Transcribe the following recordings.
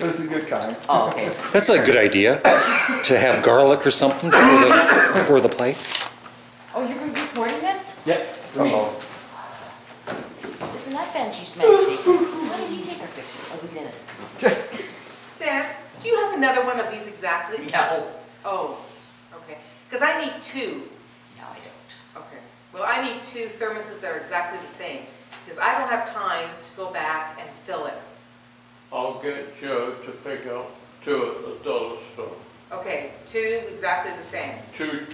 That's a good kind. Oh, okay. That's a good idea, to have garlic or something before the play. Oh, you're going to be recording this? Yep. Uh-oh. Isn't that Benchy Smanchy? Why did he take our picture? Oh, he's in it. Sam, do you have another one of these exactly? No. Oh, okay. Because I need two. No, I don't. Okay. Well, I need two thermoses that are exactly the same. Because I don't have time to go back and fill it. I'll get Joe to pick up two at the dollar store. Okay, two exactly the same. Two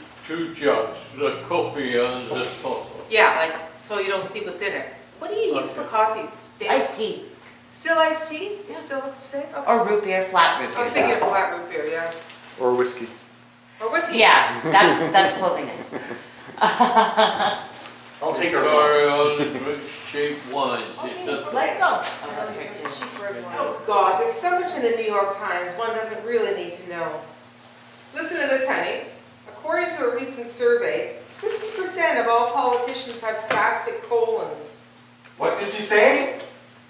jugs, the coffee and the bottle. Yeah, like, so you don't see what's in it. What do you use for coffee? It's iced tea. Still iced tea? Yeah. It still looks the same? Okay. Or root beer, flat root beer. I was thinking of flat root beer, yeah. Or whiskey. Or whiskey. Yeah, that's closing it. I'll take her. Sorry, only drinks cheap wines. Okay, It's a- let's go. Oh, that's right too. Oh God, there's so much in the New York Times one doesn't really need to know. Listen to this, honey. According to a recent survey, 60% of all politicians have spastic colons. What did you say?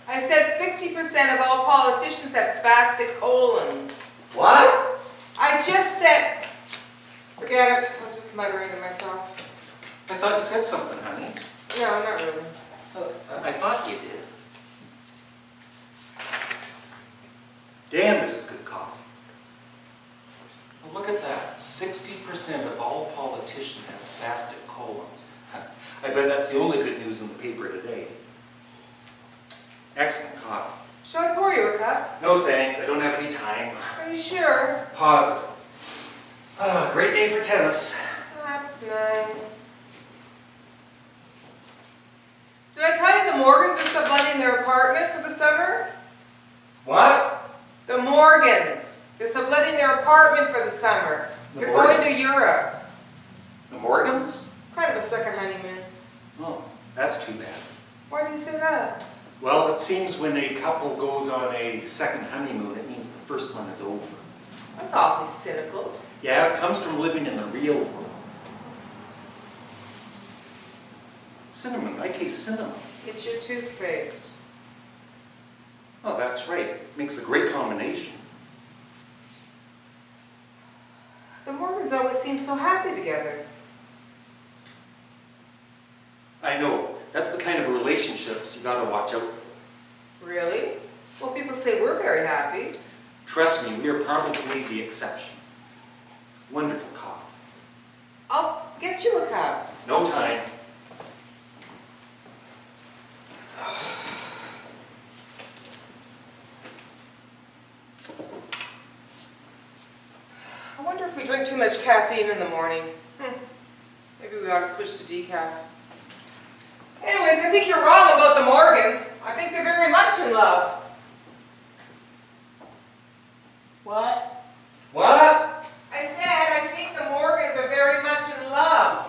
I said 60% of all politicians have spastic colons. What? I just said, forget it, I'm just muttering to myself. I thought you said something, honey. No, not really. I thought you did. Damn, this is good coffee. Well, look at that. 60% of all politicians have spastic colons. I bet that's the only good news in the paper today. Excellent coffee. Shall I pour you a cup? No thanks, I don't have any time. Are you sure? Positive. Great day for tennis. That's nice. Did I tell you the Morgans are subletting their apartment for the summer? What? The Morgans. They're subletting their apartment for the summer. The They're Morgans? going to Europe. The Morgans? Kind of a second honeymoon. Oh, that's too bad. Why do you say that? Well, it seems when a couple goes on a second honeymoon, it means the first one is over. That's awfully cynical. Yeah, it comes from living in the real world. Cinnamon, I taste cinnamon. It's your toothpaste. Oh, that's right. Makes a great combination. The Morgans always seem so happy together. I know. That's the kind of relationships you gotta watch out for. Really? Well, people say we're very happy. Trust me, we are probably the exception. Wonderful coffee. I'll get you a cup. No time. I wonder if we drink too much caffeine in the morning. Maybe we ought to switch to decaf. Anyways, I think you're wrong about the Morgans. I think they're very much in love. What? What? I said I think the Morgans are very much in love.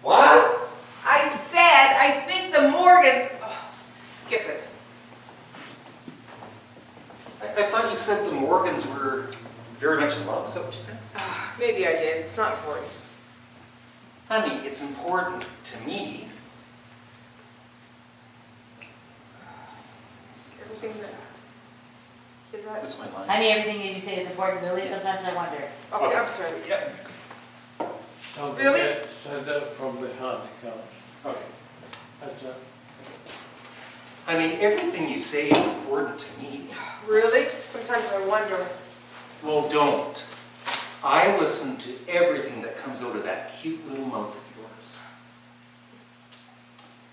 What? I said I think the Morgans... Oh, skip it. I thought you said the Morgans were very much in love. Is that what you said? Maybe I did. It's not important. Honey, it's important to me. Everything that... Is that... What's my line? Honey, everything that you say is important, really. Sometimes I wonder. Okay, I'm sorry. Yep. Don't Really? forget, send out from behind the couch. Okay. That's it. I mean, everything you say is important to me. Really? Sometimes I wonder. Well, don't. I listen to everything that comes out of that cute little mouth of yours.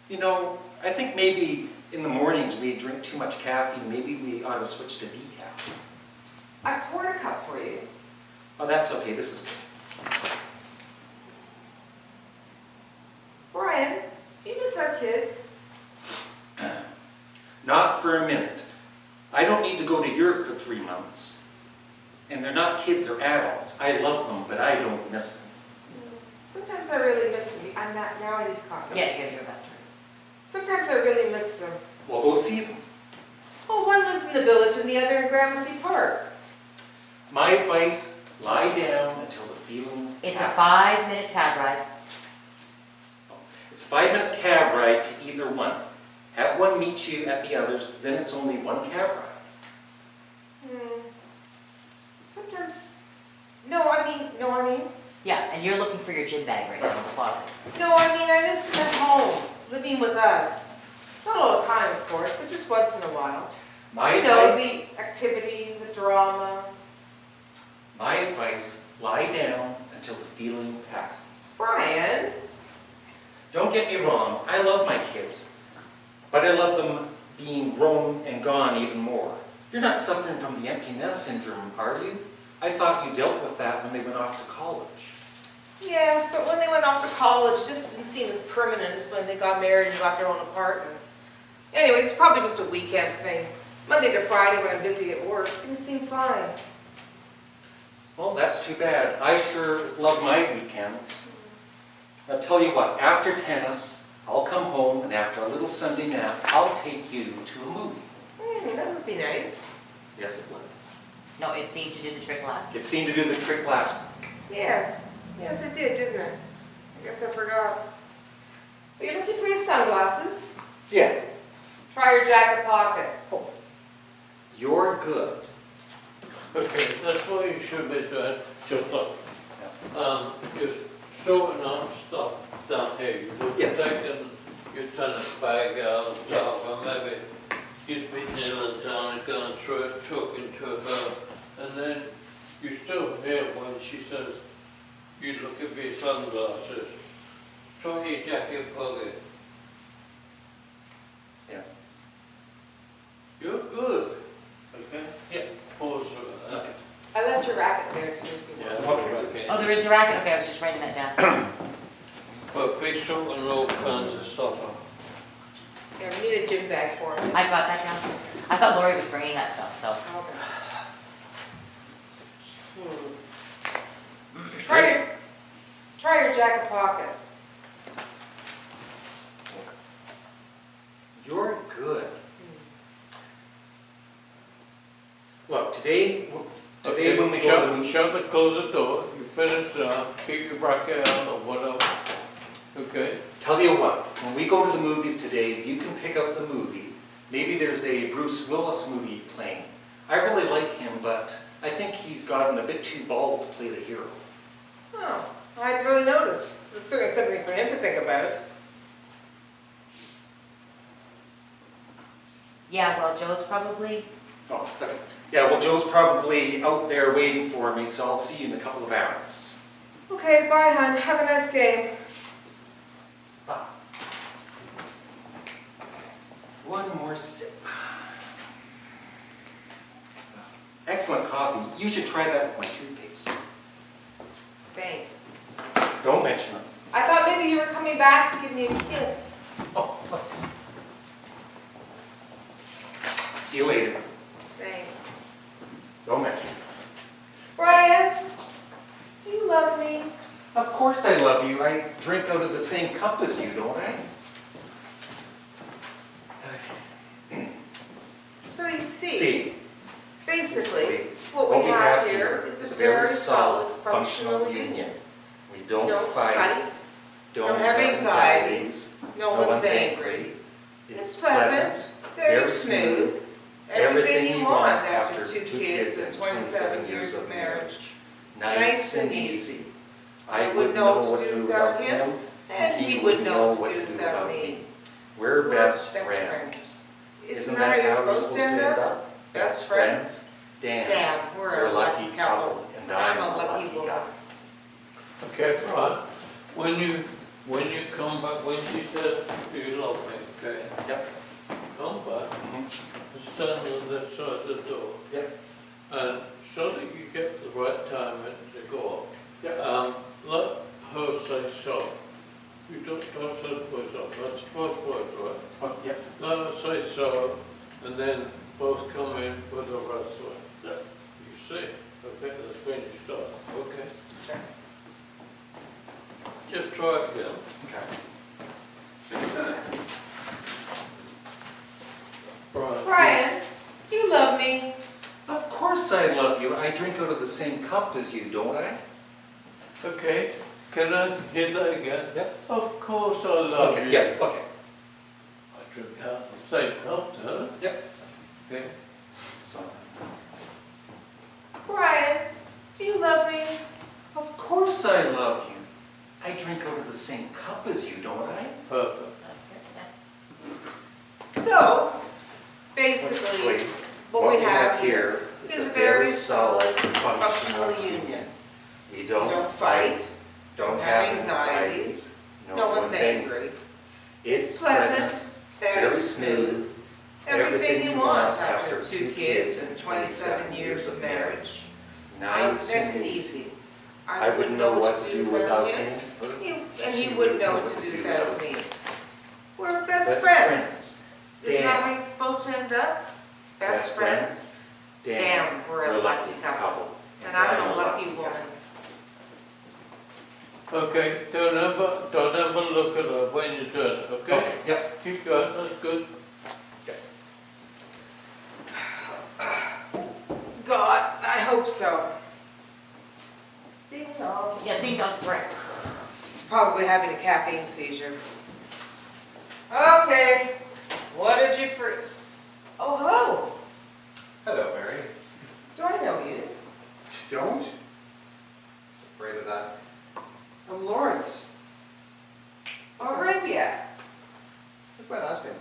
You know, I think maybe in the mornings we drink too much caffeine. Maybe we ought to switch to decaf. I poured a cup for you. Oh, that's okay. This is good. Brian, do you miss our kids? Not for a minute. I don't need to go to Europe for 3 months. And they're not kids, they're adults. I love them, but I don't miss them. Sometimes I really miss them. I'm not, now I need coffee. Yeah, you gotta hear that. Sometimes I really miss them. Well, go see them. Oh, one lives in the village and the other in Gramercy Park. My advice, lie down until the feeling It's a passes. 5-minute cab ride. It's a 5-minute cab ride to either one. Have one meet you at the others, then it's only one cab ride. Sometimes, no, I mean, Yeah, and you're looking for your gym bag right now in the closet. no, I miss them at home, living with us. Not all the time, of course, but just once in a while. My You know, advice, the activity, the drama. my advice, lie down until the feeling passes. Brian, Don't get me wrong, I love my kids, but I love them being grown and gone even more. You're not suffering from the empty nest syndrome, are you? I thought you dealt with that when they went off to college. yes, but when they went off to college, this didn't seem as permanent as when they got married and got their own apartments. Anyway, it's probably just a weekend thing. Monday to Friday when I'm busy at work, things seem fine. Well, that's too bad. I sure love my weekends. I'll tell you what, after tennis, I'll come home and after a little Sunday nap, I'll take you to a movie. That would be nice. Yes, it would. No, it seemed to do the trick last. It seemed to do the trick last time. Yes, it did, didn't it? I guess I forgot. Are you looking for your sunglasses? Yeah, Try your jacket pocket. you're good. Okay, that's what you should be doing, just like, just sorting out stuff down here. You would be Yeah. taking your tennis bag out and stuff, and maybe you'd be kneeling down and going through it, talking to her, and then you still hear when she says, you look at your sunglasses, try your jacket pocket. Yeah. You're good, okay? Yeah. Pause. Okay. I left your racket there too. Yeah, okay. Oh, there is a racket. Okay, I was just writing that down. But be sorting all kinds of stuff out. Here, we need a gym bag for me. I got that down. I thought Lori was bringing that stuff, so. Okay. Try your jacket pocket. You're good. Look, today when we go to the movie, Shut and close the door, you finish that, keep your bracket out or whatever, okay? tell you what, when we go to the movies today, you can pick out the movie. Maybe there's a Bruce Willis movie playing. I really like him, but I think he's gotten a bit too bald to play the hero. Oh, I hadn't really noticed. It's certainly something for him to think about. Yeah, well, Joe's probably. Oh, okay. Yeah, well, Joe's probably out there waiting for me, so I'll see you in a couple of hours. Okay, bye, hon. Have a nice game. Ah. One more sip. Excellent coffee. You should try that with my toothpaste. Thanks. Don't mention it. I thought maybe you were coming back to give me a kiss. Oh. See you later. Thanks. Don't mention it. Brian, do you love me? Of course I love you. I drink out of the same cup as you, don't I? So you see, See, basically, what we have here is a very solid, functional union. We We don't fight, don't have anxieties, no one's angry. It's pleasant, very smooth, everything you want after 2 kids and 27 years of marriage. Nice and easy. I wouldn't know what to do without him, and he wouldn't know what to do without me. We're best friends. Isn't that how you're supposed to end up? Best friends? Damn, we're a lucky couple, and I'm a lucky woman. guy. Okay, right. When you come back, when she says, do you love me, okay? Yep. Come back, Mhm. and stand on this side of the door. Yep. And so that you get the right timing to go Yep. up, let her say so. You don't say the voice up, that's the first word, right? Oh, yep. Let her say so, and then both come in with the rest of it. Yep. You see, okay, that's when you start, okay? Sure. Just try it again. Okay. Brian, do you love me? Of course I love you. I drink out of the same cup as you, don't I? Okay, can I hear that again? Yep. Of course I love Okay, you. yeah, okay. I drink out the same cup, don't I? Yep. Okay. So, basically, what we have here is a very solid, functional union. We We don't don't fight, don't have anxieties, no one's angry. It's pleasant, very smooth, everything you want after 2 kids and 27 years of marriage. Nice and easy. I wouldn't know what to do without him. And he wouldn't know what to do without me. We're best friends. Isn't that how you're supposed to end up? Best friends? Damn, we're a lucky couple. And I'm a lucky woman. Okay, don't ever look at her when you're done, okay? Okay, yep. Keep going, that's good. God, I hope so. Ding dong. Yeah, ding dong's right. He's probably having a caffeine seizure. Okay, what did you Oh, hello. Hello, Mary. Do I know you? You don't? I was afraid of that. I'm Lawrence. Arabia. That's my last name.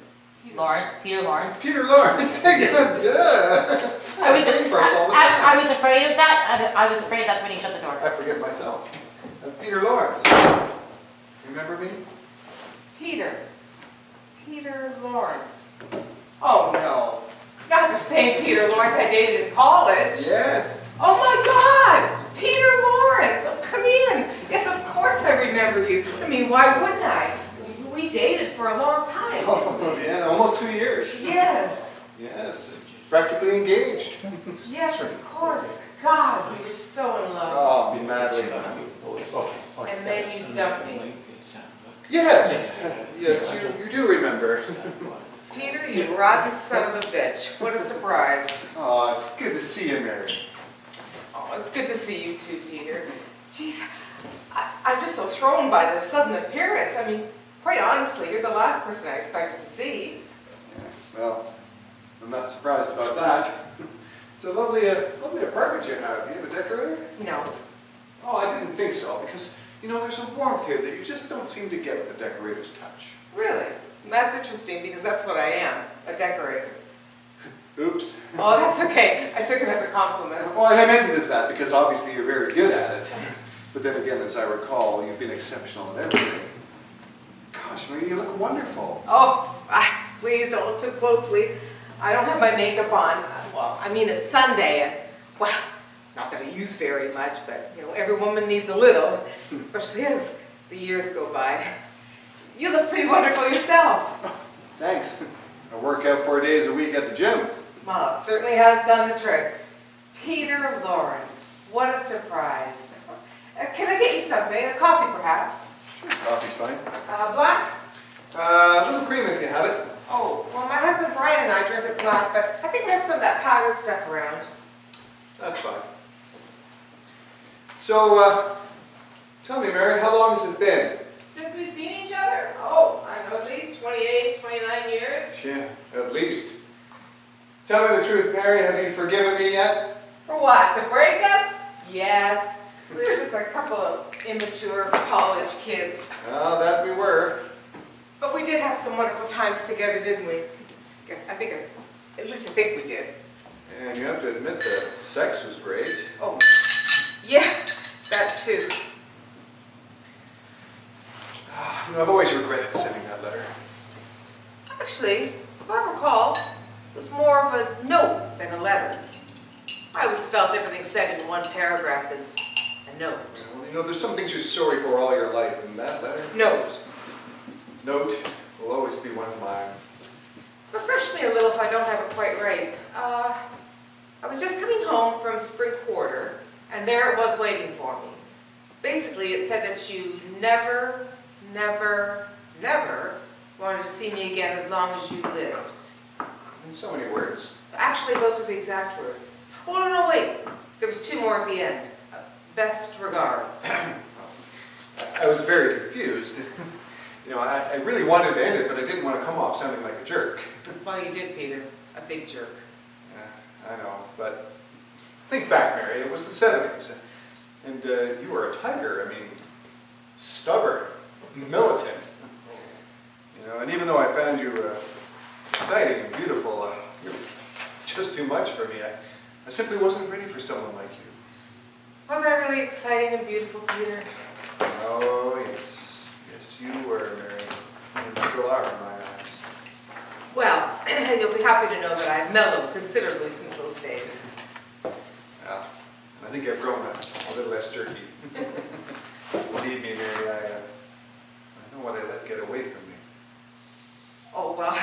Lawrence, Peter Lawrence. Peter Lawrence. Duh. I was, Same first all the time. I was afraid of that. I was afraid that's when you shut the door. I forget myself. Peter Lawrence. Remember me? Peter Lawrence. Oh no, not the same Peter Lawrence I dated in college. Yes. Oh my God, Peter Lawrence, oh, come in. Yes, of course I remember you. I mean, why wouldn't I? We dated for a long time. Oh, yeah, almost 2 years. Yes, Yes, practically engaged. yes, of course. God, we were so in love. Oh, madly. And then you dumped me. Yes, yes, you do remember. Peter, you rotten son of a bitch. What a surprise. Oh, it's good to see you, Mary. Oh, it's good to see you too, Peter. Jeez, I'm just so thrown by this sudden appearance. I mean, quite honestly, you're the last person I expected to see. Yeah, well, I'm not surprised about that. It's a lovely apartment you have. Do you have a decorator? No. Oh, I didn't think so, because, you know, there's a warmth here that you just don't seem to get with a decorator's touch. Really? That's interesting because that's what I am, a decorator. Oops. Oh, that's okay. I took it as a compliment. Well, I meant it as that because obviously you're very good at it. But then again, as I recall, you've been exceptional in everything. Gosh, Marie, you look wonderful. Oh, please don't look too closely. I don't have my makeup on. Well, I mean, it's Sunday, and, well, not that I use very much, but, you know, every woman needs a little, especially as the years go by. You look pretty wonderful yourself. Oh, thanks. I work out 4 days a week at the gym. Well, it certainly has done the trick. Peter Lawrence, what a surprise. Can I get you something? A coffee, perhaps? Sure, coffee's fine. Black? A little cream if you have it. Oh, well, my husband Brian and I drink it black, but I think I have some of that powdered stuff around. That's fine. So, tell me, Mary, how long has it been? Since we've seen each other? Oh, I don't know, at least 28, 29 years. Yeah, at least. Tell me the truth, Mary, have you forgiven me yet? For what, the breakup? Yes. We were just a couple of immature college kids. Well, that we were. But we did have some wonderful times together, didn't we? At least I think we did. And you have to admit the sex was great. Oh, yeah, that too. You know, I've always regretted sending that letter. Actually, if I recall, it was more of a note than a letter. I always felt everything said in one paragraph is a note. Well, you know, there's some things you're sorry for all your life, and that letter, Note. note, will always be one of mine. Refresh me a little if I don't have it quite right. I was just coming home from spring quarter, and there it was waiting for me. Basically, it said that you never wanted to see me again as long as you lived. In so many words. Actually, those were the exact words. Oh, no, wait. There was 2 more at the end. Best regards. I was very confused. You know, I really wanted to end it, but I didn't want to come off sounding like a jerk. Well, you did, Peter. A big jerk. Yeah, I know, but think back, Mary. It was the 70s. And you were a tiger. I mean, stubborn, militant. You know, and even though I found you exciting and beautiful, just too much for me. I simply wasn't ready for someone like you. Was that really exciting and beautiful, Peter? Oh, yes. Yes, you were, Mary. And still are in my eyes. Well, you'll be happy to know that I've mellowed considerably since those days. Yeah. And I think I've grown a little less jerky. Believe me, Mary, I know what I let get away from me. Oh, well,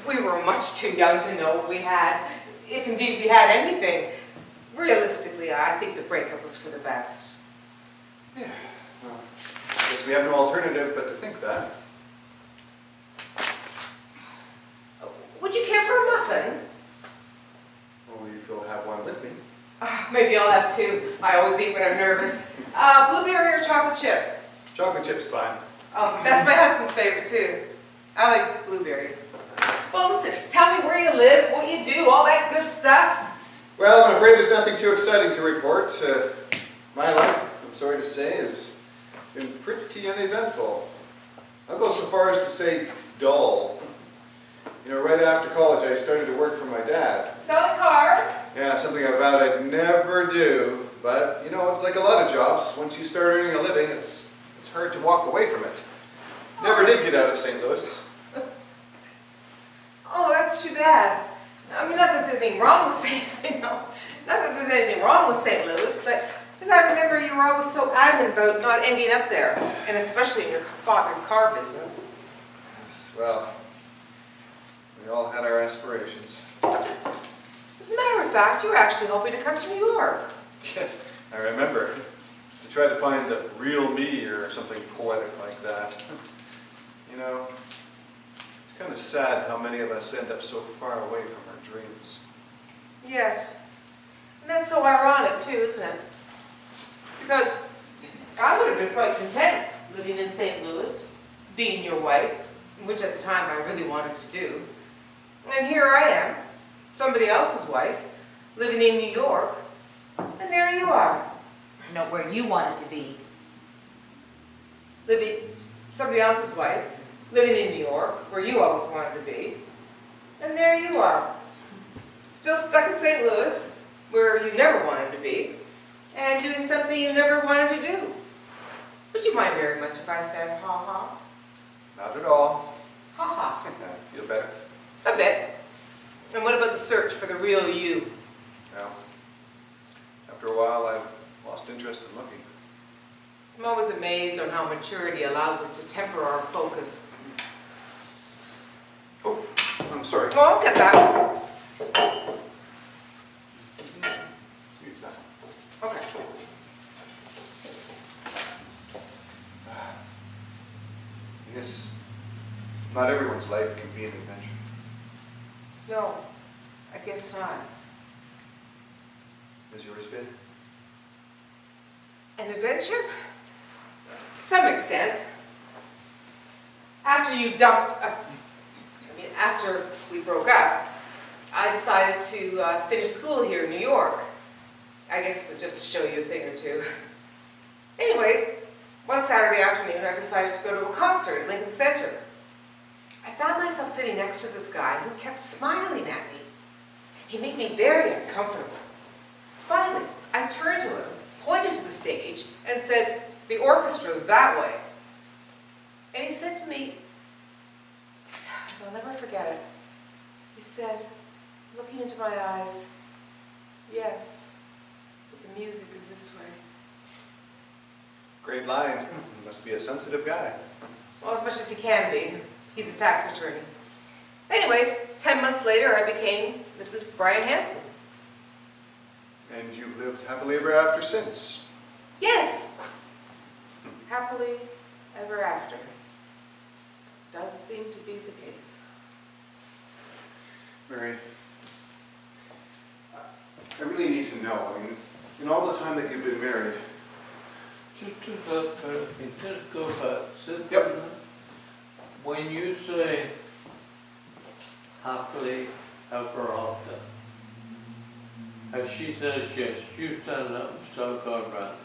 we were much too young to know what we had, if indeed we had anything. Realistically, I think the breakup was for the best. Yeah, well, I guess we have no alternative but to think that. Would you care for a muffin? Only if you'll have one with me. Maybe I'll have two. I always eat when I'm nervous. Blueberry or chocolate chip? Chocolate chip's fine. Oh, that's my husband's favorite too. I like blueberry. Well, listen, tell me where you live, what you do, all that good stuff. Well, I'm afraid there's nothing too exciting to report. My life, I'm sorry to say, has been pretty uneventful. I'll go so far as to say dull. You know, right after college, I started to work for my dad. Selling cars? Yeah, something I vowed I'd never do. But, you know, it's like a lot of jobs. Once you start earning a living, it's hard to walk away from it. Never did get out of St. Louis. Oh, that's too bad. I mean, not that there's anything wrong with not that there's anything wrong with St. Louis, but as I remember, you were always so adamant about not ending up there, and especially in your father's car business. Yes, well, we all had our aspirations. As a matter of fact, you were actually hoping to come to New York. Yeah, I remember. To try to find the real me or something poetic like that. You know, it's kind of sad how many of us end up so far away from our dreams. Yes. And that's so ironic too, isn't it? Because I would have been quite content living in St. Louis, being your wife, which at the time I really wanted to do. And here I am, somebody else's wife, living in New York, and there you are. Not where you wanted to be. Somebody else's wife, living in New York, where you always wanted to be, and there you are. Still stuck in St. Louis, where you never wanted to be, and doing something you never wanted to do. Would you mind very much if I said ha-ha? Not at all. Ha-ha. Feel better? A bit. And what about the search for the real you? Well, after a while, I lost interest in looking. I'm always amazed on how maturity allows us to temper our focus. Oh, I'm sorry. Oh, I'll get that. Use that. Okay. Yes, not everyone's life can be an adventure. No, I guess not. Has yours been? An adventure? To some extent. After we broke up, I decided to finish school here in New York. I guess it was just to show you a thing or two. Anyways, one Saturday afternoon, I decided to go to a concert at Lincoln Center. I found myself sitting next to this guy who kept smiling at me. He made me very uncomfortable. Finally, I turned to him, pointed to the stage, and said, "The orchestra's that way." And he said to me, I'll never forget it. He said, looking into my eyes, "Yes, but the music is this way." Great line. He must be a sensitive guy. Well, as much as he can be. He's a tax attorney. Anyways, 10 months later, I became Mrs. Brian Hanson. And you've lived happily ever after since. Yes! Happily ever after. Does seem to be the case. Mary, I really need to know. I mean, in all the time that you've been married. Just to that clarify, just go back. Sit Yep. down. When you say happily ever after, if she says yes, you stand up and start going round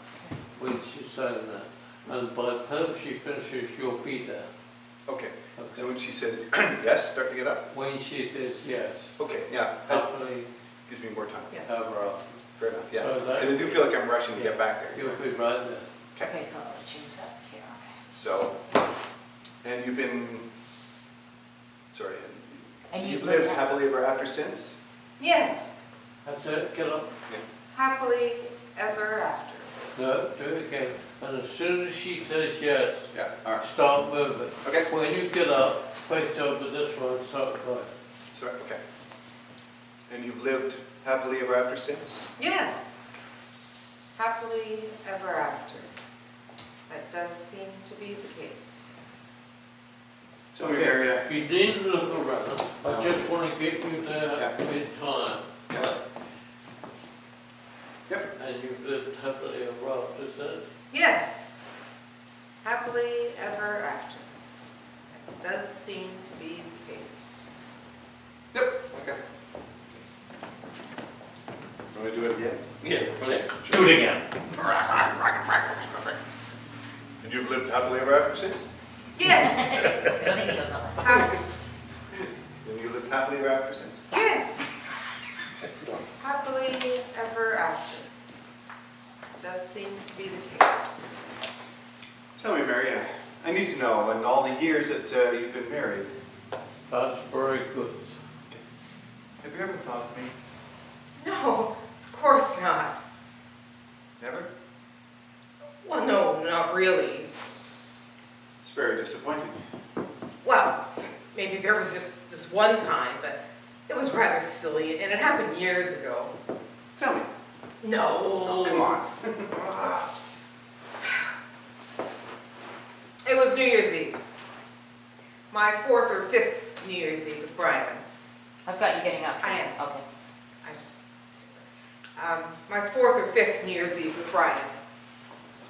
when she says that. And by the time she finishes, you'll be there. Okay. Okay. So when she said yes, start to get up? When she says yes, Okay, yeah. happily more time. Yeah. Ever Fair enough, yeah. So that- And I do feel like I'm rushing to get back there. You'll be right there. Okay, so I'm gonna change that here, okay. So, and you've been, sorry, And you've you've lived lived happily ever after since? Yes, That's it, get up. happily ever after. No, do it again. And as soon as she says yes, Yeah, all right. start moving. Okay, When you get up, face over this one and start crying. sorry, okay. And you've lived happily ever after since? Yes, happily ever after. That does seem to be the case. So we married a, You needn't look around. I just want to get you there Yeah. in time. Yeah. Yep. And you've lived happily ever after since. Yes, happily ever after. That does seem to be the case. yep, okay. Want to do it again? Yeah, brilliant. Do it again. And you've lived happily ever after since? Yes, I don't think he knows that one. And you lived happily ever after since? yes, happily ever after. Does seem to be the case. Tell me, Mary, I need to know, in all the years that you've been married, That's very good. have you ever thought of me? No, of course not. Never? Well, no, not really. It's very disappointing. Well, maybe there was just this one time, but it was rather silly, and it happened years ago. Tell me. No. Oh, come on. It was New Year's Eve. My 4th or 5th New Year's Eve with Brian. I've got you getting up. I am. Okay. I just, my 4th or 5th New Year's Eve with Brian.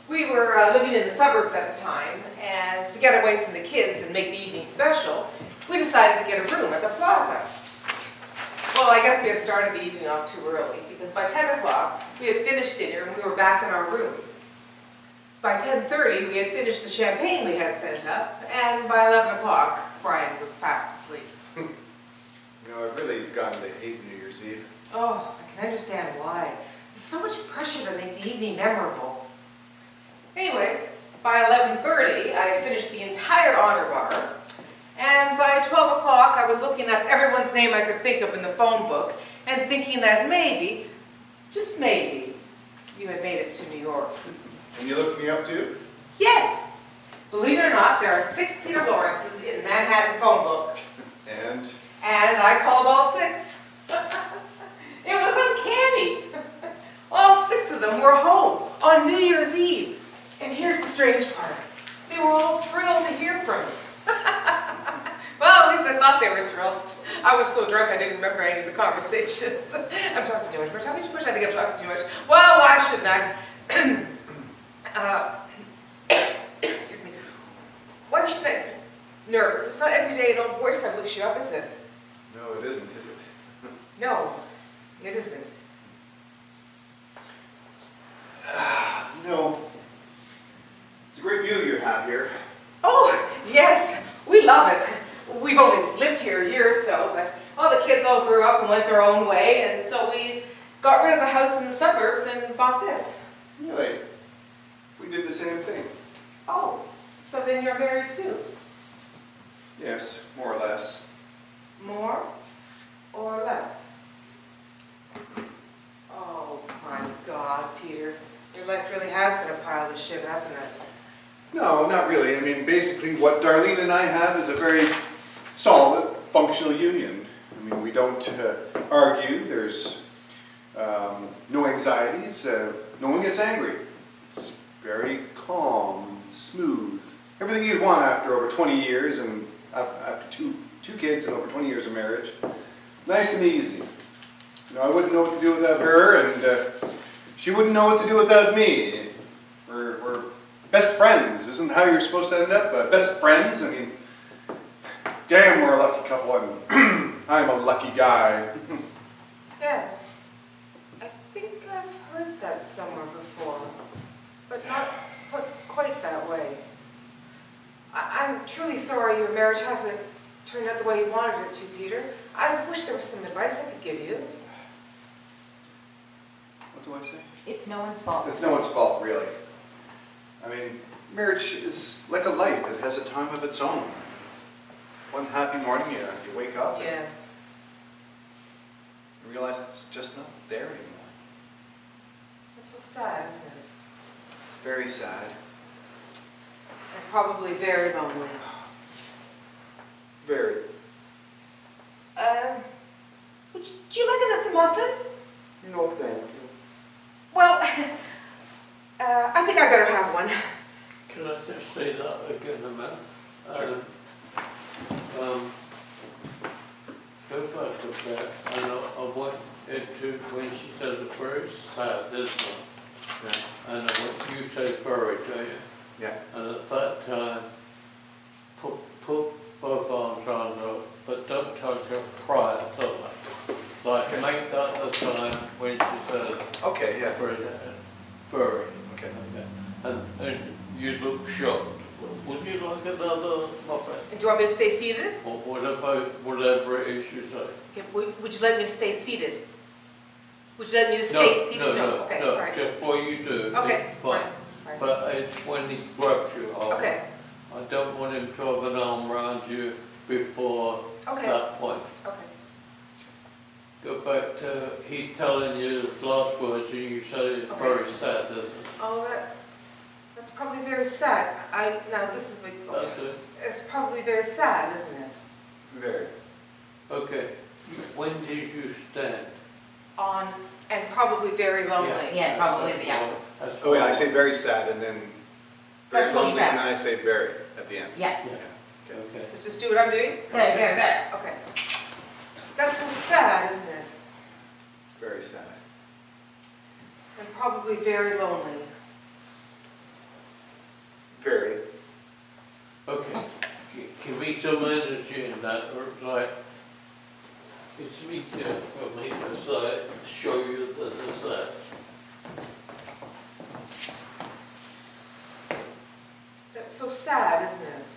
We were living in the suburbs at the time, and to get away from the kids and make the evening special, we decided to get a room at the plaza. Well, I guess we had started the evening off too early, because by 10 o'clock, we had finished dinner and we were back in our room. By 10:30, we had finished the champagne we had sent up, and by 11 o'clock, Brian was fast asleep. You know, I've really gotten to hate New Year's Eve. Oh, I can understand why. There's so much pressure to make the evening memorable. Anyways, by 11:30, I had finished the entire honor bar, and by 12 o'clock, I was looking up everyone's name I could think of in the phone book, and thinking that maybe, just maybe, you had made it to New York. And you looked me up too? Yes! Believe it or not, there are 6 Peter Lawrences in the Manhattan phone book, And? and I called all 6. It was uncanny. All 6 of them were home on New Year's Eve. And here's the strange part. They were all thrilled to hear from me. Well, at least I thought they were thrilled. I was so drunk I didn't remember any of the conversations. I'm talking too much. Am I talking too much? I think I'm talking too much. Well, why shouldn't I? Excuse me. Why shouldn't I be nervous? It's not every day an old boyfriend looks you up, is it? No, it isn't, is it? No, it isn't. No. It's a great view you have here. Oh, yes, we love it. We've only lived here a year or so, but all the kids all grew up and went their own way, and so we got rid of the house in the suburbs and bought this. Really? We did the same thing. Oh, so then you're married too? Yes, more or less. More or less? Oh my God, Peter. Your life really has been a pile of shit, hasn't it? No, not really. I mean, basically what Darlene and I have is a very solid, functional union. I mean, we don't argue. There's no anxieties. No one gets angry. It's very calm, smooth. Everything you'd want after over 20 years and after two kids and over 20 years of marriage. Nice and easy. You know, I wouldn't know what to do without her, and she wouldn't know what to do without me. We're best friends. Isn't how you're supposed to end up? Best friends? I mean, damn, we're a lucky couple, and I'm a lucky guy. Yes. I think I've heard that somewhere before, but not put quite that way. I'm truly sorry your marriage hasn't turned out the way you wanted it to, Peter. I wish there was some advice I could give you. What do I say? It's no one's fault. It's no one's fault, really. I mean, marriage is like a life. It has a time of its own. One happy morning, you wake up Yes. and realize it's just not there anymore. That's so sad, isn't it? It's very sad. And probably very lonely. Very. Do you like another muffin? No, thank you. Well, I think I better have one. Can I just say that again a minute? Sure. Go back a bit, and I went into when she said the very sad, this one. Yeah. And I went, you say very, don't you? Yeah. And at that time, put both arms around her, but don't touch her prior to that. Like, Okay. make that the time when she said Okay, yeah. very. Okay. And you look shocked. Would you like another muffin? Do you want me to stay seated? Or whatever it is you say? Okay, would you like me to stay seated? Would you like me to stay seated? Okay, No, right. just what you do. Okay, It's fine. right. But it's when he grabs you hard. Okay, I don't want him to have an arm around you before okay, that point. okay. Go back to, he's telling you the last words and you say it's Okay. very sad, isn't it? Oh, that's probably very sad. Now this is big. That's it. It's probably very sad, isn't it? Very. Okay. When did you stand? And probably very lonely. Yeah, probably, yeah. That's Oh, yeah, I fine. say very sad and then very That's so lonely, sad. and then I say very at the end. Yeah. Okay. Okay. So just do what I'm doing? Good, good, good. Okay. That's so sad, isn't it? Very sad. And probably very lonely. Very. Okay. Give me some energy in that, or like, it's easier for me to say, show you that it's that. That's so sad, isn't it?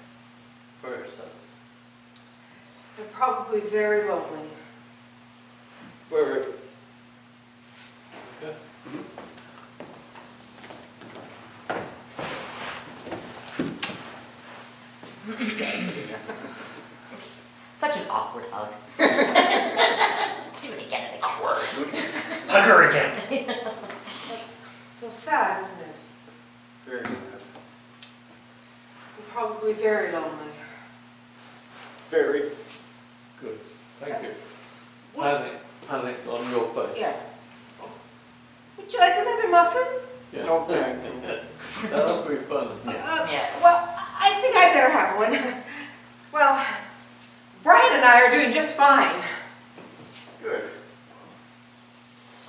Very sad. And probably very lonely. Very. Okay. Such an awkward hug. Do it again and again. Hug her again. That's so sad, isn't it? Very sad. And probably very lonely. Very. Good. Thank you. Panic on your face. Yeah. Would you like another muffin? Yeah. No, thank you. That'll be fun. Yeah. Well, I think I better have one. Well, Brian and I are doing just fine. Good.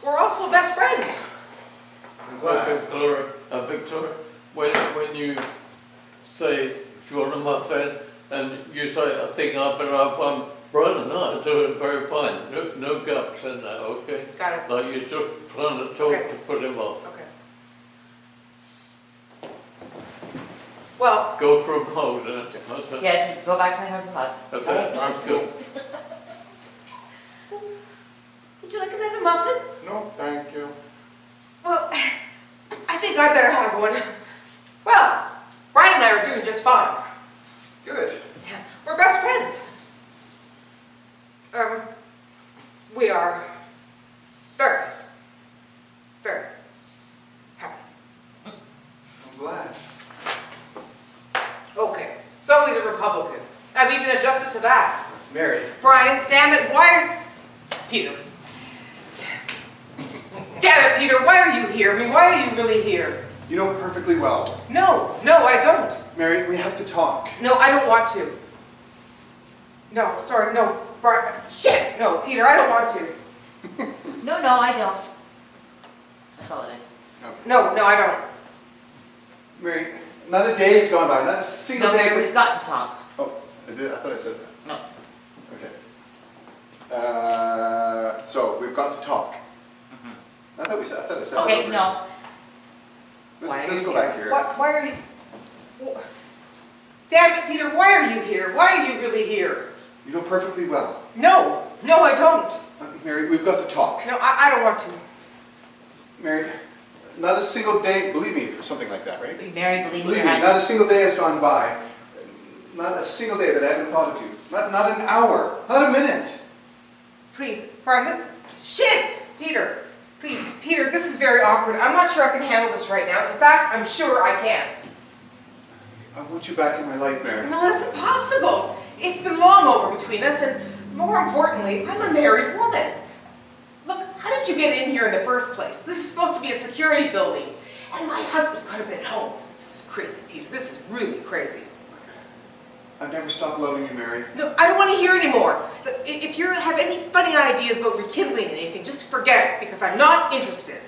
We're also best friends. I'm glad. Victoria, when you say, do you want a muffin? And you say, I think I better have one. Brian and I are doing very fine. No gaps in there, okay? Got it. Like you're just trying to talk Okay. to put him off. Okay. Well, Go from holding it. Okay. Yeah, just go back to my hug. Okay, that's good. would you like another muffin? No, thank you. Well, I think I better have one. Well, Brian and I are doing just fine. Good. Yeah, we're best friends. We are very, very happy. I'm glad. Okay, so he's a Republican. I've even adjusted to that. Mary. Brian, damn it, why are... Peter. Damn it, Peter, why are you here? I mean, why are you really here? You know perfectly well. No, I don't. Mary, we have to talk. No, I don't want to. No, sorry, no, Brian, shit, no, Peter, I don't want to. No, I don't. That's all it is. No, I don't. Mary, not a day has gone by, not a single No, day. Mary, we've got to talk. Oh, I did. I thought I said that. No. Okay. So we've got to talk. I thought I said that. Okay, earlier. no. Let's go back here. Why are you... Damn it, Peter, why are you here? Why are you really here? You know perfectly well. No, I don't. Mary, we've got to talk. No, I don't want to. Mary, not a single day, believe me, or something like that, right? Mary, believe me, Believe me, not a single day has gone by. Not a single day that I haven't thought of you. Not an hour, not a minute. Please, Brian, shit! Peter, please, Peter, this is very awkward. I'm not sure I can handle this right now. In fact, I'm sure I can't. I want you back in my life, Mary. No, that's impossible. It's been long over between us, and more importantly, I'm a married woman. Look, how did you get in here in the first place? This is supposed to be a security building, and my husband could have been home. This is crazy, Peter. This is really crazy. I've never stopped loving you, Mary. No, I don't want to hear anymore. If you have any funny ideas about rekindling anything, just forget it, because I'm not interested.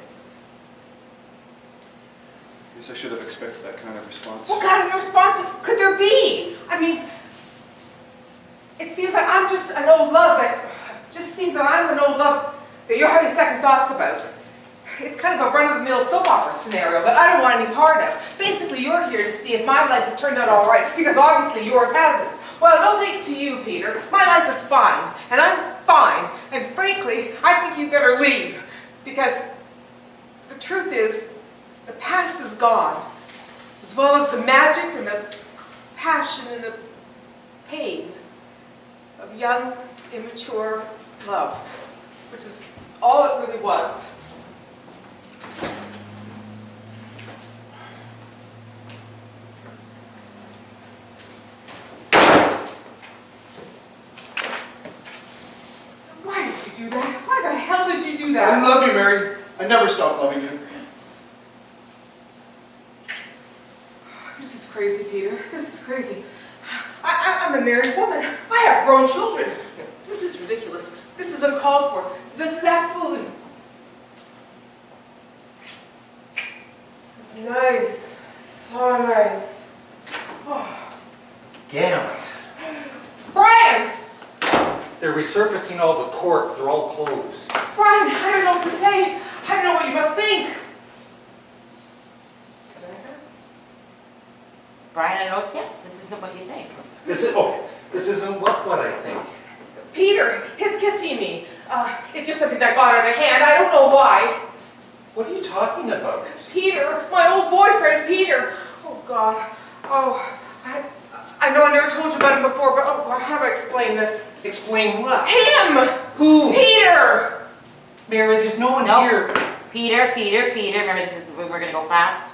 Guess I should have expected that kind of response. What kind of response could there be? I mean, it seems like I'm just an old love that, just seems that I'm an old love that you're having second thoughts about. It's kind of a run-of-the-mill soap opera scenario that I don't want any part of. Basically, you're here to see if my life has turned out all right, because obviously yours hasn't. Well, no thanks to you, Peter. My life is fine, and I'm fine. And frankly, I think you better leave, because the truth is, the past is gone, as well as the magic and the passion and the pain of young, immature love, which is all it really was. Why did you do that? Why the hell did you do that? I love you, Mary. I never stopped loving you. This is crazy, Peter. This is crazy. I'm a married woman. I have grown children. This is ridiculous. This is uncalled for. This is absolutely... This is nice. So nice. Oh. Damn it. Brian! They're resurfacing all the courts. They're all closed. Brian, I don't know what to say. I don't know what you must think. Brian, I noticed yet? This isn't what you think. This isn't what I think. Peter, his kissing me. It's just something that got out of hand. I don't know why. What are you talking about? Peter, my old boyfriend, Peter. Oh, God. Oh, I know I never told you about him before, but oh, God, how do I explain this? Explain what? Him! Who? Peter! Mary, there's no one No. here. Peter. Remember, this is when we're going to go fast.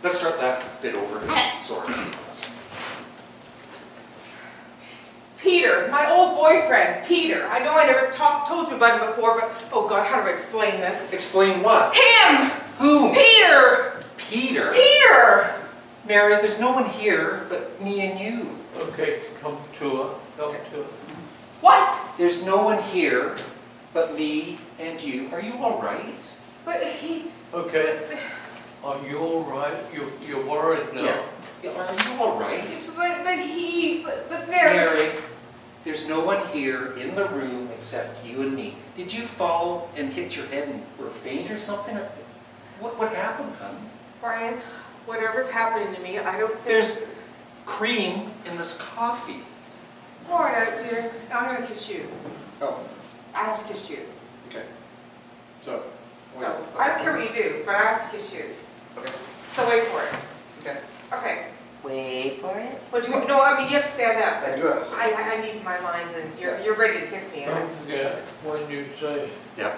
Let's start that bit over. Sorry. Peter, my old boyfriend, Peter. I know I never told you about him before, but oh, God, how do I explain this? Explain what? Him! Who? Peter! Peter. Peter! Mary, there's no one here but me and you. Okay, come to her. Come to her. What? There's no one here but me and you. Are you all right? But he... Okay. Are you all right? You're worried now. Yeah. Are you all right? But there... Mary, there's no one here in the room except you and me. Did you fall and hit your head and were faint or something? Or what happened, honey? Brian, whatever's happening to me, I don't think... There's cream in this coffee. All right, dear. I'm going to kiss you. Oh, I have to kiss you. okay. So, So, I don't care what you do, but I have to kiss you. Okay. So wait for it. Okay. Okay. Wait for it. What do you want? No, I mean, you have to stand up. I do have to stand I need my lines, and you're ready to kiss me. Don't forget, when you say, Yeah.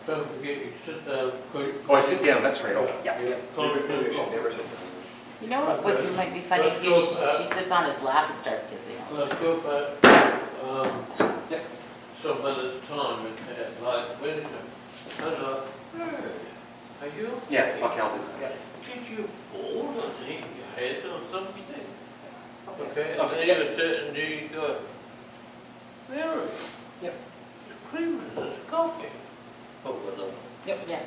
don't forget you sit down. Oh, I sit down, that's right. Okay. Yeah. Maybe I should never say that. You know what would might be funny if you, she sits on his lap and starts kissing him. Let's go back, Yeah. some other time in there, like winter. And hey, are you okay? Yeah, okay, I'll do that. Did you fall and hit your head or something? Okay, and Okay, then you sit and you go, Mary, Yep. the cream in this coffee. Over there. Yep. Yeah.